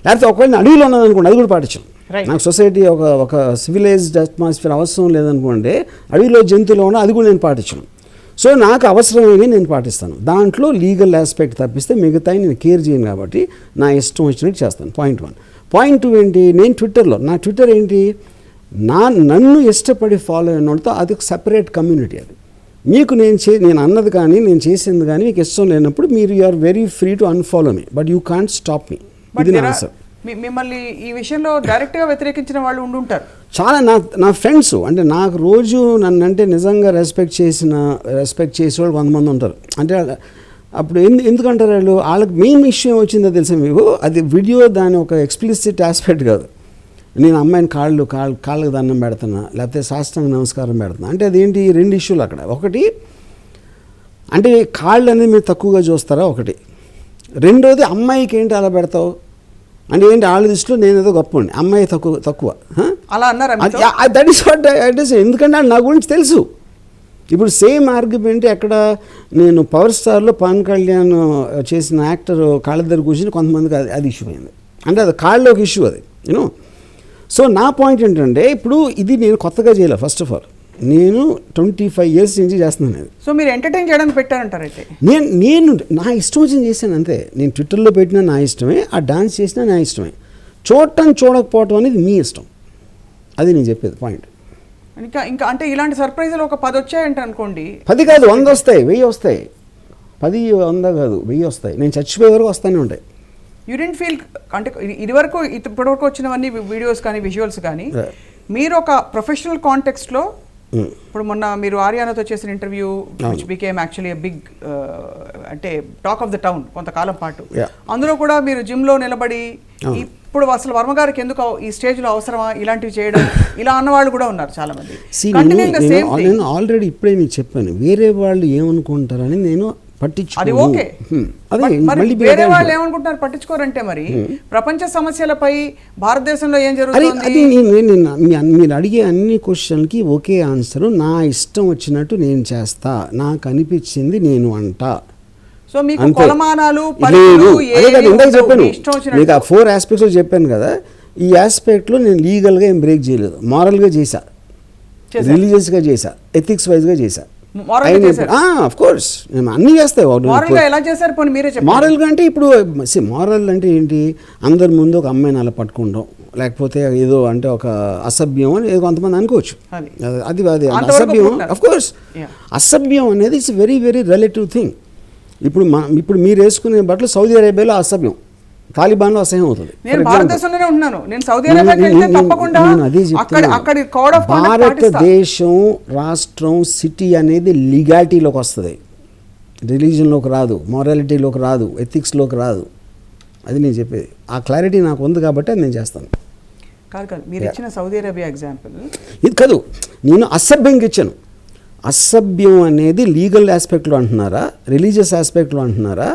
లేకపోతే ఒకవేళ అడవిలో ఉన్నదనుకోండి, అది కూడా పాటించాను. నాకు సొసైటీ ఒక సివిలైజ్డ్ అట్మాస్ఫియర్ అవసరం లేదనుకోండి, అడవిలో జంతువులు ఉన్నా అది కూడా నేను పాటించను. సో నాకు అవసరమైనవి నేను పాటిస్తాను. దాంట్లో లీగల్ ఆస్పెక్ట్ తప్పిస్తే మిగతాయి నేను కేర్ చేయను, కాబట్టి నా ఇష్టం వచ్చినట్టు చేస్తాను. పాయింట్ 1. పాయింట్ 2 ఏంటి, నేను ట్విట్టర్లో, నా ట్విట్టర్ ఏంటి, నన్ను ఇష్టపడి ఫాలో అయిన వాళ్ళతో అది ఒక సెపరేట్ కమ్యూనిటీ. అది మీకు నేను అన్నది కానీ నేను చేసింది కానీ మీకు ఇష్టం లేనప్పుడు మీరు are very free to unfollow me, but you can't stop me. ఇది నా ఆన్సర్. మిమ్మల్ని ఈ విషయంలో డైరెక్ట్గా వ్యతిరేకించిన వాళ్ళు ఉండుంటారు చాలా. నా ఫ్రెండ్స్ అంటే నాకు రోజు నన్ను అంటే నిజంగా రెస్పెక్ట్ చేసేవాళ్ళు కొంతమంది ఉంటారు. అంటే అప్పుడు ఎందుకంటారు వాళ్ళకి మెయిన్ విషయం వచ్చిందో తెలుసా మీకు, అది వీడియో దాని ఒక ఎక్స్ప్లిసిట్ ఆస్పెక్ట్ కాదు. నేను అమ్మాయిని కాళ్ళకు దండం పెడుతున్నా, లేకపోతే సాష్టాంగ నమస్కారం పెడుతున్నా అంటే అదేంటి, 2 ఇష్యూలు అక్కడ. ఒకటి అంటే కాళ్ళు అనేది మీరు తక్కువగా చూస్తారా, ఒకటి. రెండోది అమ్మాయికి ఏంటి అలా పెడతావు అంటే ఏంటి, వాళ్ళ దృష్టిలో నేను ఏదో గొప్ప ఉండి అమ్మాయి తక్కువ అలా అన్నారు. That is what it is. ఎందుకంటే నా గురించి తెలుసు. ఇప్పుడు సేమ్ ఆర్గ్యుమెంట్ ఎక్కడ, నేను పవర్ స్టార్లో పవన్ కళ్యాణ్ చేసిన యాక్టర్ కాళ్ళ దగ్గర కూర్చొని కొంతమందికి అది ఇష్యూ అయింది. అంటే అది కాళ్ళలో ఒక ఇష్యూ, అది యూనో. సో నా పాయింట్ ఏంటంటే ఇప్పుడు ఇది నేను కొత్తగా చేయలే. ఫస్ట్ ఆఫ్ ఆల్ నేను 25 years నుంచి చేస్తున్నాను అది. సో మీరు ఎంటర్టైన్ చేయడానికి పెట్టారంటారు అయితే? నేను నా ఇష్టం వచ్చింది చేశాను అంతే. నేను ట్విట్టర్లో పెట్టినా నా ఇష్టమే, ఆ డాన్స్ చేసినా నా ఇష్టమే. చూడకపోవటం అనేది మీ ఇష్టం. అది నేను చెప్పేది పాయింట్. ఇంకా అంటే ఇలాంటి సర్ప్రైజులు ఒక 10 వచ్చాయంటే అనుకోండి, 10 కాదు 100 వస్తాయి, 1000 వస్తాయి. 10 100 కాదు 1000 వస్తాయి. నేను చచ్చిపోయే వరకు వస్తూనే ఉంటాయి. యూ డెంట్ ఫీల్ అంటే ఇప్పటివరకు వచ్చినవన్నీ వీడియోస్ కానీ విజువల్స్ కానీ మీరు ఒక ప్రొఫెషనల్ కాంటెక్స్ట్లో, ఇప్పుడు మొన్న మీరు ఆర్యానాతో చేసిన interview which became actually big అంటే టాక్ ఆఫ్ ద టౌన్ కొంతకాలం పాటు, అందులో కూడా మీరు జిమ్లో నిలబడి ఇప్పుడు అసలు వర్మ గారికి ఎందుకు ఈ స్టేజ్లో అవసరమా ఇలాంటివి చేయడం, ఇలా అన్నవాళ్ళు కూడా ఉన్నారు చాలా మంది. నేను ఆల్రెడీ ఇప్పుడే మీకు చెప్పాను, వేరే వాళ్ళు ఏమనుకుంటారని నేను అది ఓకే. వేరే వాళ్ళు ఏమనుకుంటున్నారు పట్టించుకోరంటే మరి ప్రపంచ సమస్యలపై భారతదేశంలో ఏం జరుగుతుంది? మీరు అడిగే అన్ని క్వశ్చన్కి ఒకే ఆన్సర్, నా ఇష్టం వచ్చినట్టు నేను చేస్తా, నాకు అనిపించింది నేను అంటా. సో మీకు కొలమానాలు చెప్పాను మీకు ఆ 4 ఆస్పెక్ట్స్ చెప్పాను కదా. ఈ ఆస్పెక్ట్లో నేను లీగల్గా ఏం బ్రేక్ చేయలేదు, మారల్గా చేశా, రిలీజియస్గా చేశా, ఎథిక్స్ వైజ్గా చేశా. ఆఫ్ కోర్స్ అన్నీ చేస్తాయి. మారల్గా అంటే ఇప్పుడు మారల్ అంటే ఏంటి, అందరి ముందు ఒక అమ్మాయిని అలా పట్టుకుంటాం, లేకపోతే ఏదో అంటే ఒక అసభ్యం అని ఏదో కొంతమంది అనుకోవచ్చు. అది అసభ్యం. ఆఫ్ కోర్స్ అసభ్యం అనేది it's very very relative thing. ఇప్పుడు మీరు వేసుకునే బట్టలు సౌదీ అరేబియాలో అసభ్యం, తాలిబాన్లో అసహ్యం అవుతుంది. భారతదేశం రాష్ట్రం సిటీ అనేది లీగాలిటీలోకి వస్తుంది, రిలీజన్లోకి రాదు, మొరాలిటీలోకి రాదు, ఎథిక్స్లోకి రాదు. అది నేను చెప్పేది. ఆ క్లారిటీ నాకు ఉంది కాబట్టి అది నేను చేస్తాను. కాదు మీరు ఇచ్చిన సౌదీ అరేబియా ఎగ్జాంపుల్ ఇది కాదు, నేను అసభ్యంగా ఇచ్చాను. అసభ్యం అనేది లీగల్ ఆస్పెక్ట్లో అంటున్నారా, రిలీజియస్ ఆస్పెక్ట్లో అంటున్నారా,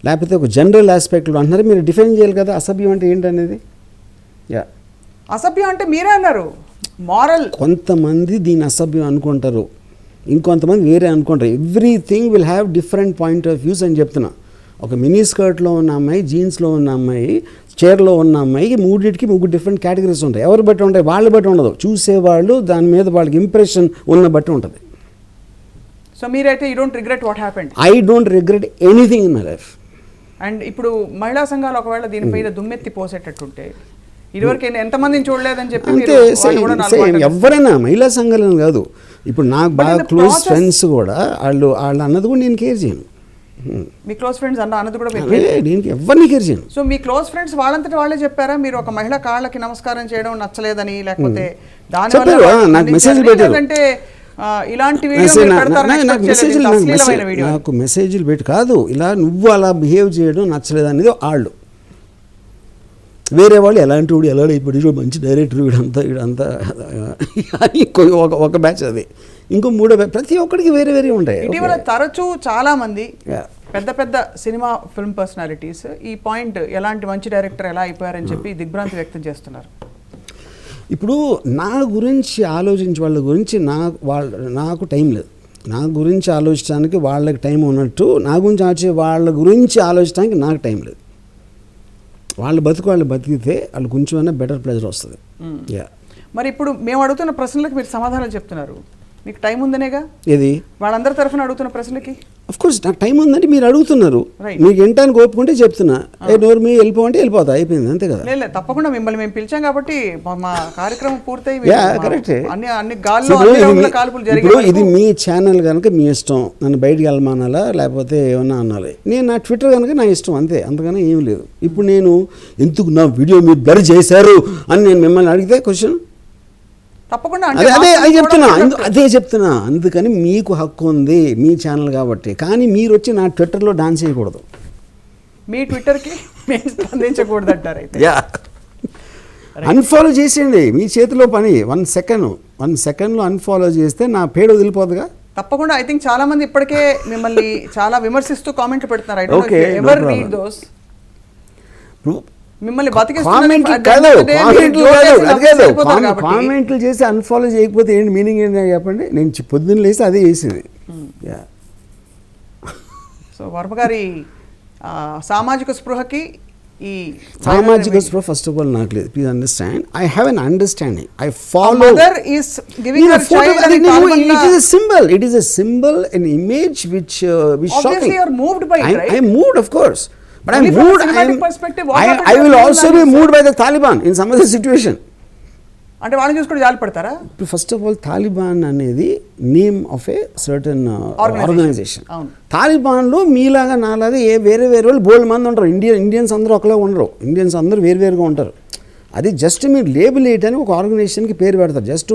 లేకపోతే ఒక జనరల్ ఆస్పెక్ట్లో అంటున్నారా? మీరు డిఫైన్ చేయాలి కదా అసభ్యం అంటే ఏంటనేది. యా, అసభ్యం అంటే మీరే అన్నారు మారల్. కొంతమంది దీన్ని అసభ్యం అనుకుంటారు, ఇంకొంతమంది వేరే అనుకుంటారు. Everything will have different point of views అని చెప్తున్నా. ఒక మినీ స్కర్ట్లో ఉన్న అమ్మాయి, జీన్స్లో ఉన్న అమ్మాయి, చైర్లో ఉన్న అమ్మాయికి మూడింటికి 3 డిఫరెంట్ కేటగిరీస్ ఉంటాయి. ఎవరు బట్టి ఉంటాయి? వాళ్ళ బట్టి ఉండదు, చూసేవాళ్ళు దాని మీద వాళ్ళకి ఇంప్రెషన్ ఉన్న బట్టి ఉంటుంది. సో మీరైతే you don't regret what happened? I don't regret anything in my life. And ఇప్పుడు మహిళా సంఘాలు ఒకవేళ దీనిపైన దుమ్మెత్తి పోసేటట్టుంటే, ఇదివరకు ఎంతమందిని చూడలేదని చెప్పి అంతే, సేమ్ ఎవరైనా మహిళా సంఘాలను కాదు, ఇప్పుడు నాకు బాగా క్లోజ్ ఫ్రెండ్స్ కూడా వాళ్ళు అన్నది కూడా నేను కేర్ చేయను. మీ క్లోజ్ ఫ్రెండ్స్ అన్నది కూడా నేను ఎవరిని కేర్ చేయను. సో మీ క్లోజ్ ఫ్రెండ్స్ వాళ్ళంతటి వాళ్ళే చెప్పారా మీరు ఒక మహిళ కాళ్ళకి నమస్కారం చేయడం నచ్చలేదని, లేకపోతే నాకు మెసేజ్ పెట్టారు, అంటే ఇలాంటి నాకు మెసేజ్లు పెట్టి కాదు, ఇలా నువ్వు అలా బిహేవ్ చేయడం నచ్చలేదు అనేది వాళ్ళు. వేరే వాళ్ళు ఎలాంటి వాడు ఎలా అయిపోయి మంచి డైరెక్టర్ వీడంతా ఒక బ్యాచ్, అది ఇంకో 3వ బ్యాచ్, ప్రతి ఒక్కడికి వేరే వేరే ఉంటాయి. ఇటీవల తరచూ చాలా మంది పెద్ద పెద్ద సినిమా ఫిల్మ్ పర్సనాలిటీస్ ఈ పాయింట్ ఎలాంటి మంచి డైరెక్టర్ ఎలా అయిపోయారని చెప్పి దిగ్భ్రాంతి వ్యక్తం చేస్తున్నారు. ఇప్పుడు నా గురించి ఆలోచించే వాళ్ళ గురించి నాకు టైం లేదు. నా గురించి ఆలోచించడానికి వాళ్ళకి టైం ఉన్నట్టు, నా గురించి వాళ్ళ గురించి ఆలోచించడానికి నాకు టైం లేదు. వాళ్ళు బతికితే వాళ్ళు కొంచెమైనా బెటర్ ప్లెజర్ వస్తుంది. మరి ఇప్పుడు మేము అడుగుతున్న ప్రశ్నలకు మీరు సమాధానాలు చెప్తున్నారు, మీకు టైం ఉందనేగా? ఏది వాళ్ళందరి తరఫున అడుగుతున్న ప్రశ్నలకి అఫ్ కోర్స్ నాకు టైం ఉందంటే మీరు అడుగుతున్నారు, మీకు ఎంటానికి ఓపుకుంటే చెప్తున్నా, నోరు మీ వెళ్ళిపోమంటే వెళ్ళిపోతా, అయిపోయింది, అంతే కదా. లేదు తప్పకుండా మిమ్మల్ని మేము పిలిచాం కాబట్టి మా కార్యక్రమం పూర్తయి కరెక్టే. అన్ని గాల్లో కాల్పులు జరిగాయి. ఇప్పుడు ఇది మీ ఛానల్ కనుక మీ ఇష్టం, నన్ను బయటికి వెళ్ళమనాలా లేకపోతే ఏమన్నా అనాలి, నేను నా ట్విట్టర్ కనుక నా ఇష్టం, అంతే, అంతకన్నా ఏం లేదు. ఇప్పుడు నేను ఎందుకు నా వీడియో మీరు బ్లర్ చేశారు అని నేను మిమ్మల్ని అడిగితే క్వశ్చన్ తప్పకుండా అదే చెప్తున్నా. అందుకని మీకు హక్కు ఉంది మీ ఛానల్ కాబట్టి, కానీ మీరు వచ్చి నా ట్విట్టర్లో డాన్స్ చేయకూడదు, మీ ట్విట్టర్కి మేము స్పందించకూడదు అంటారు. అయితే అన్ఫాలో చేసేయండి, మీ చేతిలో పని. 1 సెకండ్లో అన్ఫాలో చేస్తే నా పేరు వదిలిపోదుగా. తప్పకుండా. ఐ థింక్ చాలా మంది ఇప్పటికే మిమ్మల్ని చాలా విమర్శిస్తూ కామెంట్లు పెడుతున్నారు. I don't know if you ever read those. మిమ్మల్ని కామెంట్లు చేసి అన్ఫాలో చేయకపోతే ఏంటి మీనింగ్ ఏంటి చెప్పండి. నేను పొద్దున్న లేసి అదే చేసింది. సో వర్మ గారి సామాజిక స్పృహకి ఈ సామాజిక స్పృహ ఫస్ట్ ఆఫ్ ఆల్ నాకు లేదు. Please understand, I have an understanding. I follow. It is a symbol, an image which obviously you are moved by it, right? I am moved, of course. But I'm moved. I will also be moved by the Taliban in some other situation. అంటే వాళ్ళని చూసుకొని జాలి పడతారా? First of all Taliban అనేది name of a certain organization. తాలిబాన్లో మీలాగా నాలాగా వేరే వాళ్ళు బోల్డ్ మంది ఉంటారు. ఇండియన్స్ అందరూ ఒకలా ఉండరు, ఇండియన్స్ అందరూ వేరువేరుగా ఉంటారు. అది జస్ట్ మీరు లేబుల్ వేయటానికి ఒక ఆర్గనైజేషన్కి పేరు పెడతారు. జస్ట్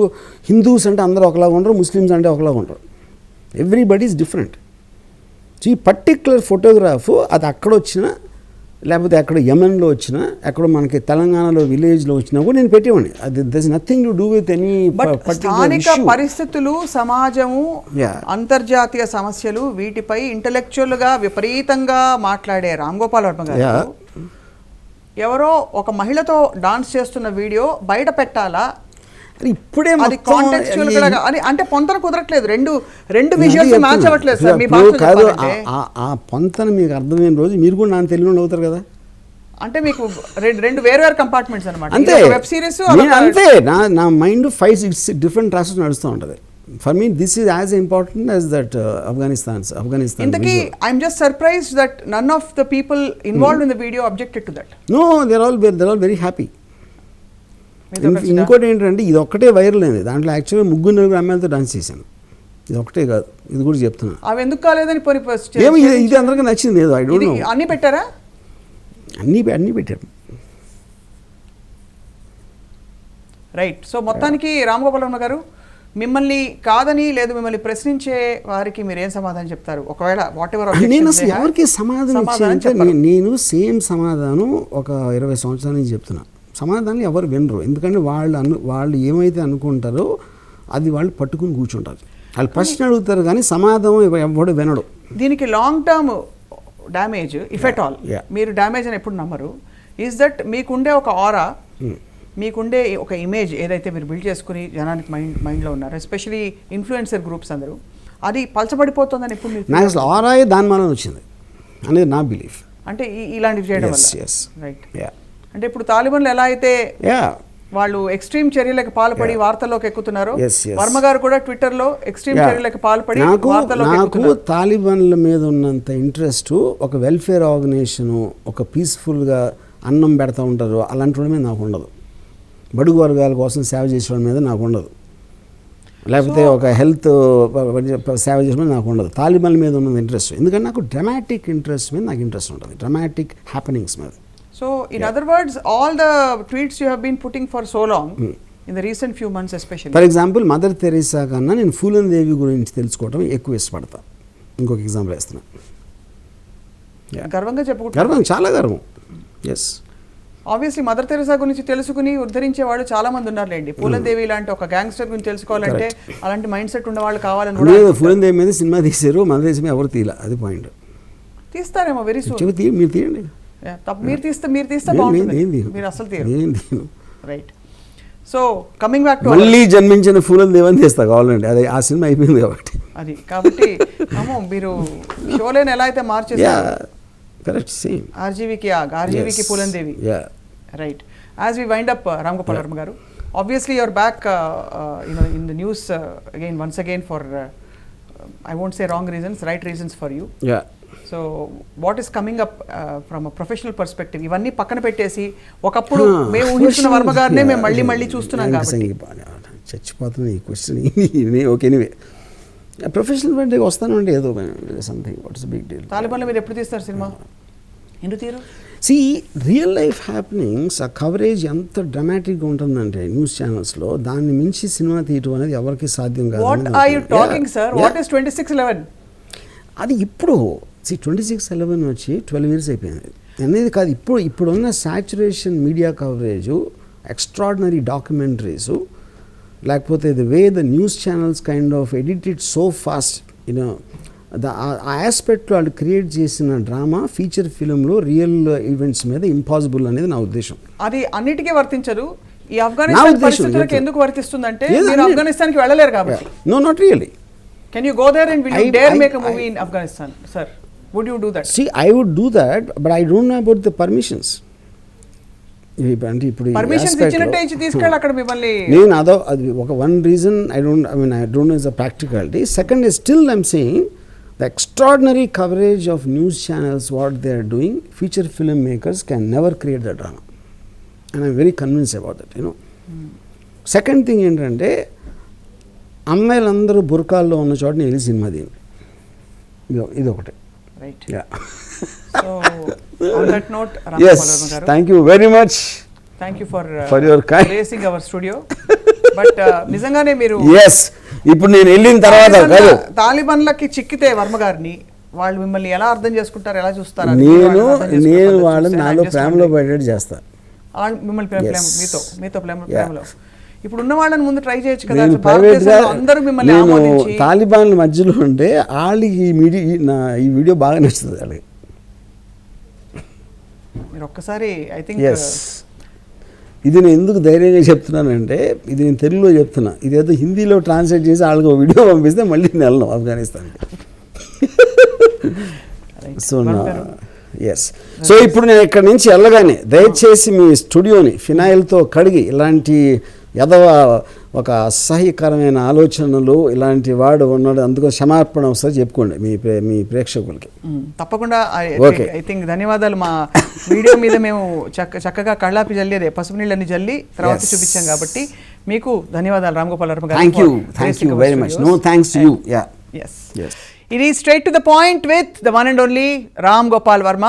హిందూస్ అంటే అందరూ ఒకలాగా ఉండరు, ముస్లిమ్స్ అంటే ఒకలాగా ఉంటారు. Everybody is different. సో ఈ పర్టిక్యులర్ ఫోటోగ్రాఫ్ అది అక్కడ వచ్చినా లేకపోతే అక్కడ యమన్లో వచ్చినా ఎక్కడ మనకి తెలంగాణలో విలేజ్లో వచ్చినా కూడా నేను పెట్టేవాడిని. అది does nothing to do with any స్థానిక పరిస్థితులు, సమాజము, అంతర్జాతీయ సమస్యలు, వీటిపై ఇంటలెక్చువల్గా విపరీతంగా మాట్లాడే రామ్ గోపాల్ వర్మ గారు ఎవరో ఒక మహిళతో డాన్స్ చేస్తున్న వీడియో బయట పెట్టాలా, ఇప్పుడే అంటే పొంతన కుదరట్లేదు, రెండు విజువల్స్ మ్యాచ్ అవ్వట్లేదు సార్. మీ కాదు ఆ పొంతన మీకు అర్థమైన రోజు మీరు కూడా నాకు తెలియని అవుతారు కదా. అంటే మీకు రెండు వేరు కంపార్ట్మెంట్స్ అనమాట. అంతే, వెబ్ సిరీస్ అంతే. నా మైండ్ 5-6 డిఫరెంట్ ట్రాక్స్ నడుస్తూ ఉంటుంది. For me, this is as important as that Afghanistan. Intaki, I'm just surprised that none of the people involved in the video objected to that. No, they're all very happy. ఇంకోటి ఏంటంటే ఇది ఒక్కటే viral అయింది. దాంట్లో యాక్చువల్గా 3-4 అమ్మాయిలతో dance చేశాను. ఇది ఒకటే కాదు, ఇది కూడా చెప్తున్నా. అవి ఎందుకు కాలేదని ఏమో ఇది అందరికీ నచ్చింది. ఏదో ఐ డోంట్ నో. అన్ని పెట్టారా? అన్నీ పెట్టారు. రైట్. సో మొత్తానికి రామ్ గోపాల్ వర్మ గారు, మిమ్మల్ని కాదని లేదు మిమ్మల్ని ప్రశ్నించే వారికి మీరు ఏం సమాధానం చెప్తారు? ఒకవేళ వాట్ ఎవర్ నేను అసలు ఎవరికి సమాధానం ఇచ్చానంటే నేను సేమ్ సమాధానం ఒక 20 సంవత్సరాల నుంచి చెప్తున్నా. సమాధానం ఎవరు వినరు, ఎందుకంటే వాళ్ళు ఏమైతే అనుకుంటారో అది వాళ్ళు పట్టుకుని కూర్చుంటారు. వాళ్ళు ప్రశ్న అడుగుతారు కానీ సమాధానం ఎవడు వినడు. దీనికి long term damage if at all, Yeah. మీరు డ్యామేజ్ అని ఎప్పుడు నమ్మరు, ఈజ్ దట్ మీకుండే ఒక ఆరా, మీకుండే ఒక ఇమేజ్ ఏదైతే మీరు బిల్డ్ చేసుకుని జనానికి మైండ్లో ఉన్నారు, ఎస్పెషలీ ఇన్ఫ్లుయెన్సర్ గ్రూప్స్ అందరూ, అది పలచబడిపోతుందని ఎప్పుడు మీరు నాకు అసలు ఆరాయే దాని మనం వచ్చింది అనేది నా బిలీఫ్. అంటే ఇలాంటివి చేయడం వల్ల yes. రైట్. Yeah. అంటే ఇప్పుడు తాలిబాన్లు ఎలా అయితే Yeah. వాళ్ళు ఎక్స్ట్రీమ్ చర్యలకు పాల్పడి వార్తల్లోకి ఎక్కుతున్నారు, Yes, yes. వర్మ గారు కూడా ట్విట్టర్లో ఎక్స్ట్రీమ్ చర్యలకు పాల్పడి నాకు వార్తల్లోకి ఎక్కుతున్నారు. తాలిబాన్ల మీద ఉన్నంత ఇంట్రెస్ట్ ఒక వెల్ఫేర్ ఆర్గనైజేషను, ఒక పీస్ఫుల్గా అన్నం పెడతా ఉంటారు అలాంటి వాళ్ళ మీద నాకు ఉండదు. బడుగు వర్గాల కోసం సేవ చేసే వాళ్ళ మీద నాకు ఉండదు, లేకపోతే ఒక హెల్త్ సేవ చేసే మీద నాకు ఉండదు. తాలిబాన్ల మీద ఉన్నది ఇంట్రెస్ట్, ఎందుకంటే నాకు డ్రామాటిక్ ఇంట్రెస్ట్ మీద నాకు ఇంట్రెస్ట్ ఉంటుంది, డ్రామాటిక్ హ్యాపెనింగ్స్ మీద. So, in other words, all the tweets you have been putting for so long, in the recent few months especially. For example mother Teresa కన్నా నేను ఫూలన్ దేవి గురించి తెలుసుకోవడం ఎక్కువ ఇష్టపడతా. ఇంకొక ఎగ్జాంపుల్ వేస్తున్నా. గర్వంగా చెప్పుకుంటారు. గర్వం, చాలా గర్వం. ఎస్, ఆబ్వియస్లీ మదర్ తెరెసా గురించి తెలుసుకుని ఉద్ధరించే వాళ్ళు చాలా మంది ఉన్నారులేండి. పూలన్ దేవి లాంటి ఒక గ్యాంగ్స్టర్ గురించి తెలుసుకోవాలంటే అలాంటి మైండ్ సెట్ ఉన్న వాళ్ళు కావాలని కూడా లేదు. ఫూలన్ దేవి మీద సినిమా తీశారు, మదర్ తెరీసా మీద ఎవరు తీయాల, అది పాయింట్. తీస్తారేమో very soon. మీరు తీయండి. మీరు తీస్తే బాగుంటుంది. మీరు అసలు తీయరు. Right. So coming back to మళ్ళీ జన్మించిన ఫూలన్ దేవి అని తీస్తా కావాలండి, అది ఆ సినిమా అయిపోయింది కాబట్టి. అది కాబట్టి అమ్మో మీరు షోలేని ఎలా అయితే మార్చేసారు, కరెక్ట్, సేమ్ ఆర్జీవికి Phoolan Devi. Right. As we wind up, Ram Gopal Varma garu, obviously you're back in the news once again for I won't say wrong reasons, right reasons for you. Yeah. So what is coming up from a professional perspective? ఇవన్నీ పక్కన పెట్టేసి ఒకప్పుడు మేము ఊహించిన వర్మ గారినే మేము మళ్ళీ చూస్తున్నాం కాబట్టి చచ్చిపోతున్నా ఈ క్వశ్చన్. ఓకే, ఎనీవే ప్రొఫెషనల్ అంటే వస్తానండి, ఏదో something, what is big deal. తాలిబాన్ల మీద ఎప్పుడు తీస్తారు సినిమా? ఎందుకు తీరు? రియల్ లైఫ్ హ్యాపెనింగ్స్ ఆ కవరేజ్ ఎంత డ్రామాటిక్గా ఉంటుందంటే న్యూస్ ఛానల్స్లో, దాన్ని మించి సినిమా తీయటం అనేది ఎవరికి సాధ్యం కాదు. What are you talking sir? What is 26/11? అది ఇప్పుడు 26/11 వచ్చి 12 years అయిపోయింది అనేది కాదు. ఇప్పుడున్న సాచురేషన్ మీడియా కవరేజు, ఎక్స్ట్రాడినరీ డాక్యుమెంటరీసు, లేకపోతే the way the news channels kind of edited so fast, you know ఆ ఆస్పెక్ట్లో వాళ్ళు క్రియేట్ చేసిన డ్రామా ఫీచర్ ఫిలింలో రియల్ ఈవెంట్స్ మీద ఇంపాసిబుల్ అనేది నా ఉద్దేశం. అది అన్నిటికీ వర్తించదు. ఈ ఆఫ్ఘనిస్తాన్ పరిస్థితులకు ఎందుకు వర్తిస్తుందంటే మీరు ఆఫ్ఘనిస్తాన్కి వెళ్ళలేరు కాబట్టి. No, not really. Can you go there and will you dare make a movie in Afghanistan, sir? Would you do that? See, I would do that, but I don't know about the permissions. అంటే ఇప్పుడు permissions ఇచ్చినట్టే ఇచ్చి తీసుకెళ్ళి అక్కడ మిమ్మల్ని. నేను అది ఒక one reason I don't know is a practicality. Second is still I'm saying the extraordinary coverage of news channels what they are doing, feature film makers can never create the drama, and I'm very convince about that, you know. Second thing ఏంటంటే, అమ్మాయిలందరూ బుర్కాల్లో ఉన్న చోట నేను వెళ్ళి cinema తీయండి, ఇది ఒకటి. Right. So, on that note, yes, thank you very much. Thank you for your kind gracing our studio. But నిజంగానే మీరు yes, ఇప్పుడు నేను వెళ్ళిన తర్వాత తాలిబాన్లకి చిక్కితే వర్మ గారిని వాళ్ళు మిమ్మల్ని ఎలా అర్థం చేసుకుంటారు, ఎలా చూస్తారు? నేను వాళ్ళని నాలో ప్రేమలో పడేట్టు చేస్తాను. మిమ్మల్ని మీతో ప్రేమలో ఇప్పుడు ఉన్న వాళ్ళని ముందు ట్రై చేయొచ్చు కదా. అందరూ మిమ్మల్ని నేను ఆమోదించి తాలిబాన్ల మధ్యలో ఉంటే వాళ్ళకి ఈ వీడియో బాగా నచ్చుతుంది వాళ్ళకి. మీరు ఒక్కసారి ఐ థింక్ ఇది నేను ఎందుకు ధైర్యంగా చెప్తున్నానంటే, ఇది నేను తెలుగులో చెప్తున్నా, ఇదేదో హిందీలో ట్రాన్స్లేట్ చేసి వాళ్ళకి ఒక వీడియో పంపిస్తే మళ్ళీ నేను వెళ్ళను ఆఫ్ఘనిస్తాన్కి. సో ఇప్పుడు నేను ఇక్కడ నుంచి వెళ్ళగానే దయచేసి మీ స్టూడియోని ఫినాయిల్తో కడిగి, ఇలాంటి ఒక అసహ్యకరమైన ఆలోచనలు ఇలాంటి వాడు ఉన్నాడు, అందుకో క్షమాపణ ఒకసారి చెప్పుకోండి మీ ప్రేక్షకులకి. తప్పకుండా. ఐ థింక్ ధన్యవాదాలు. మా వీడియో మీద మేము చక్కగా కళ్ళాపి జల్లేదే పసుపు నీళ్ళని జల్లి తర్వాత చూపించాం కాబట్టి మీకు ధన్యవాదాలు Ram Gopal Varma garu. Thank you very much. No thanks to you. ఇది straight to the point with the one and only Ram Gopal Varma.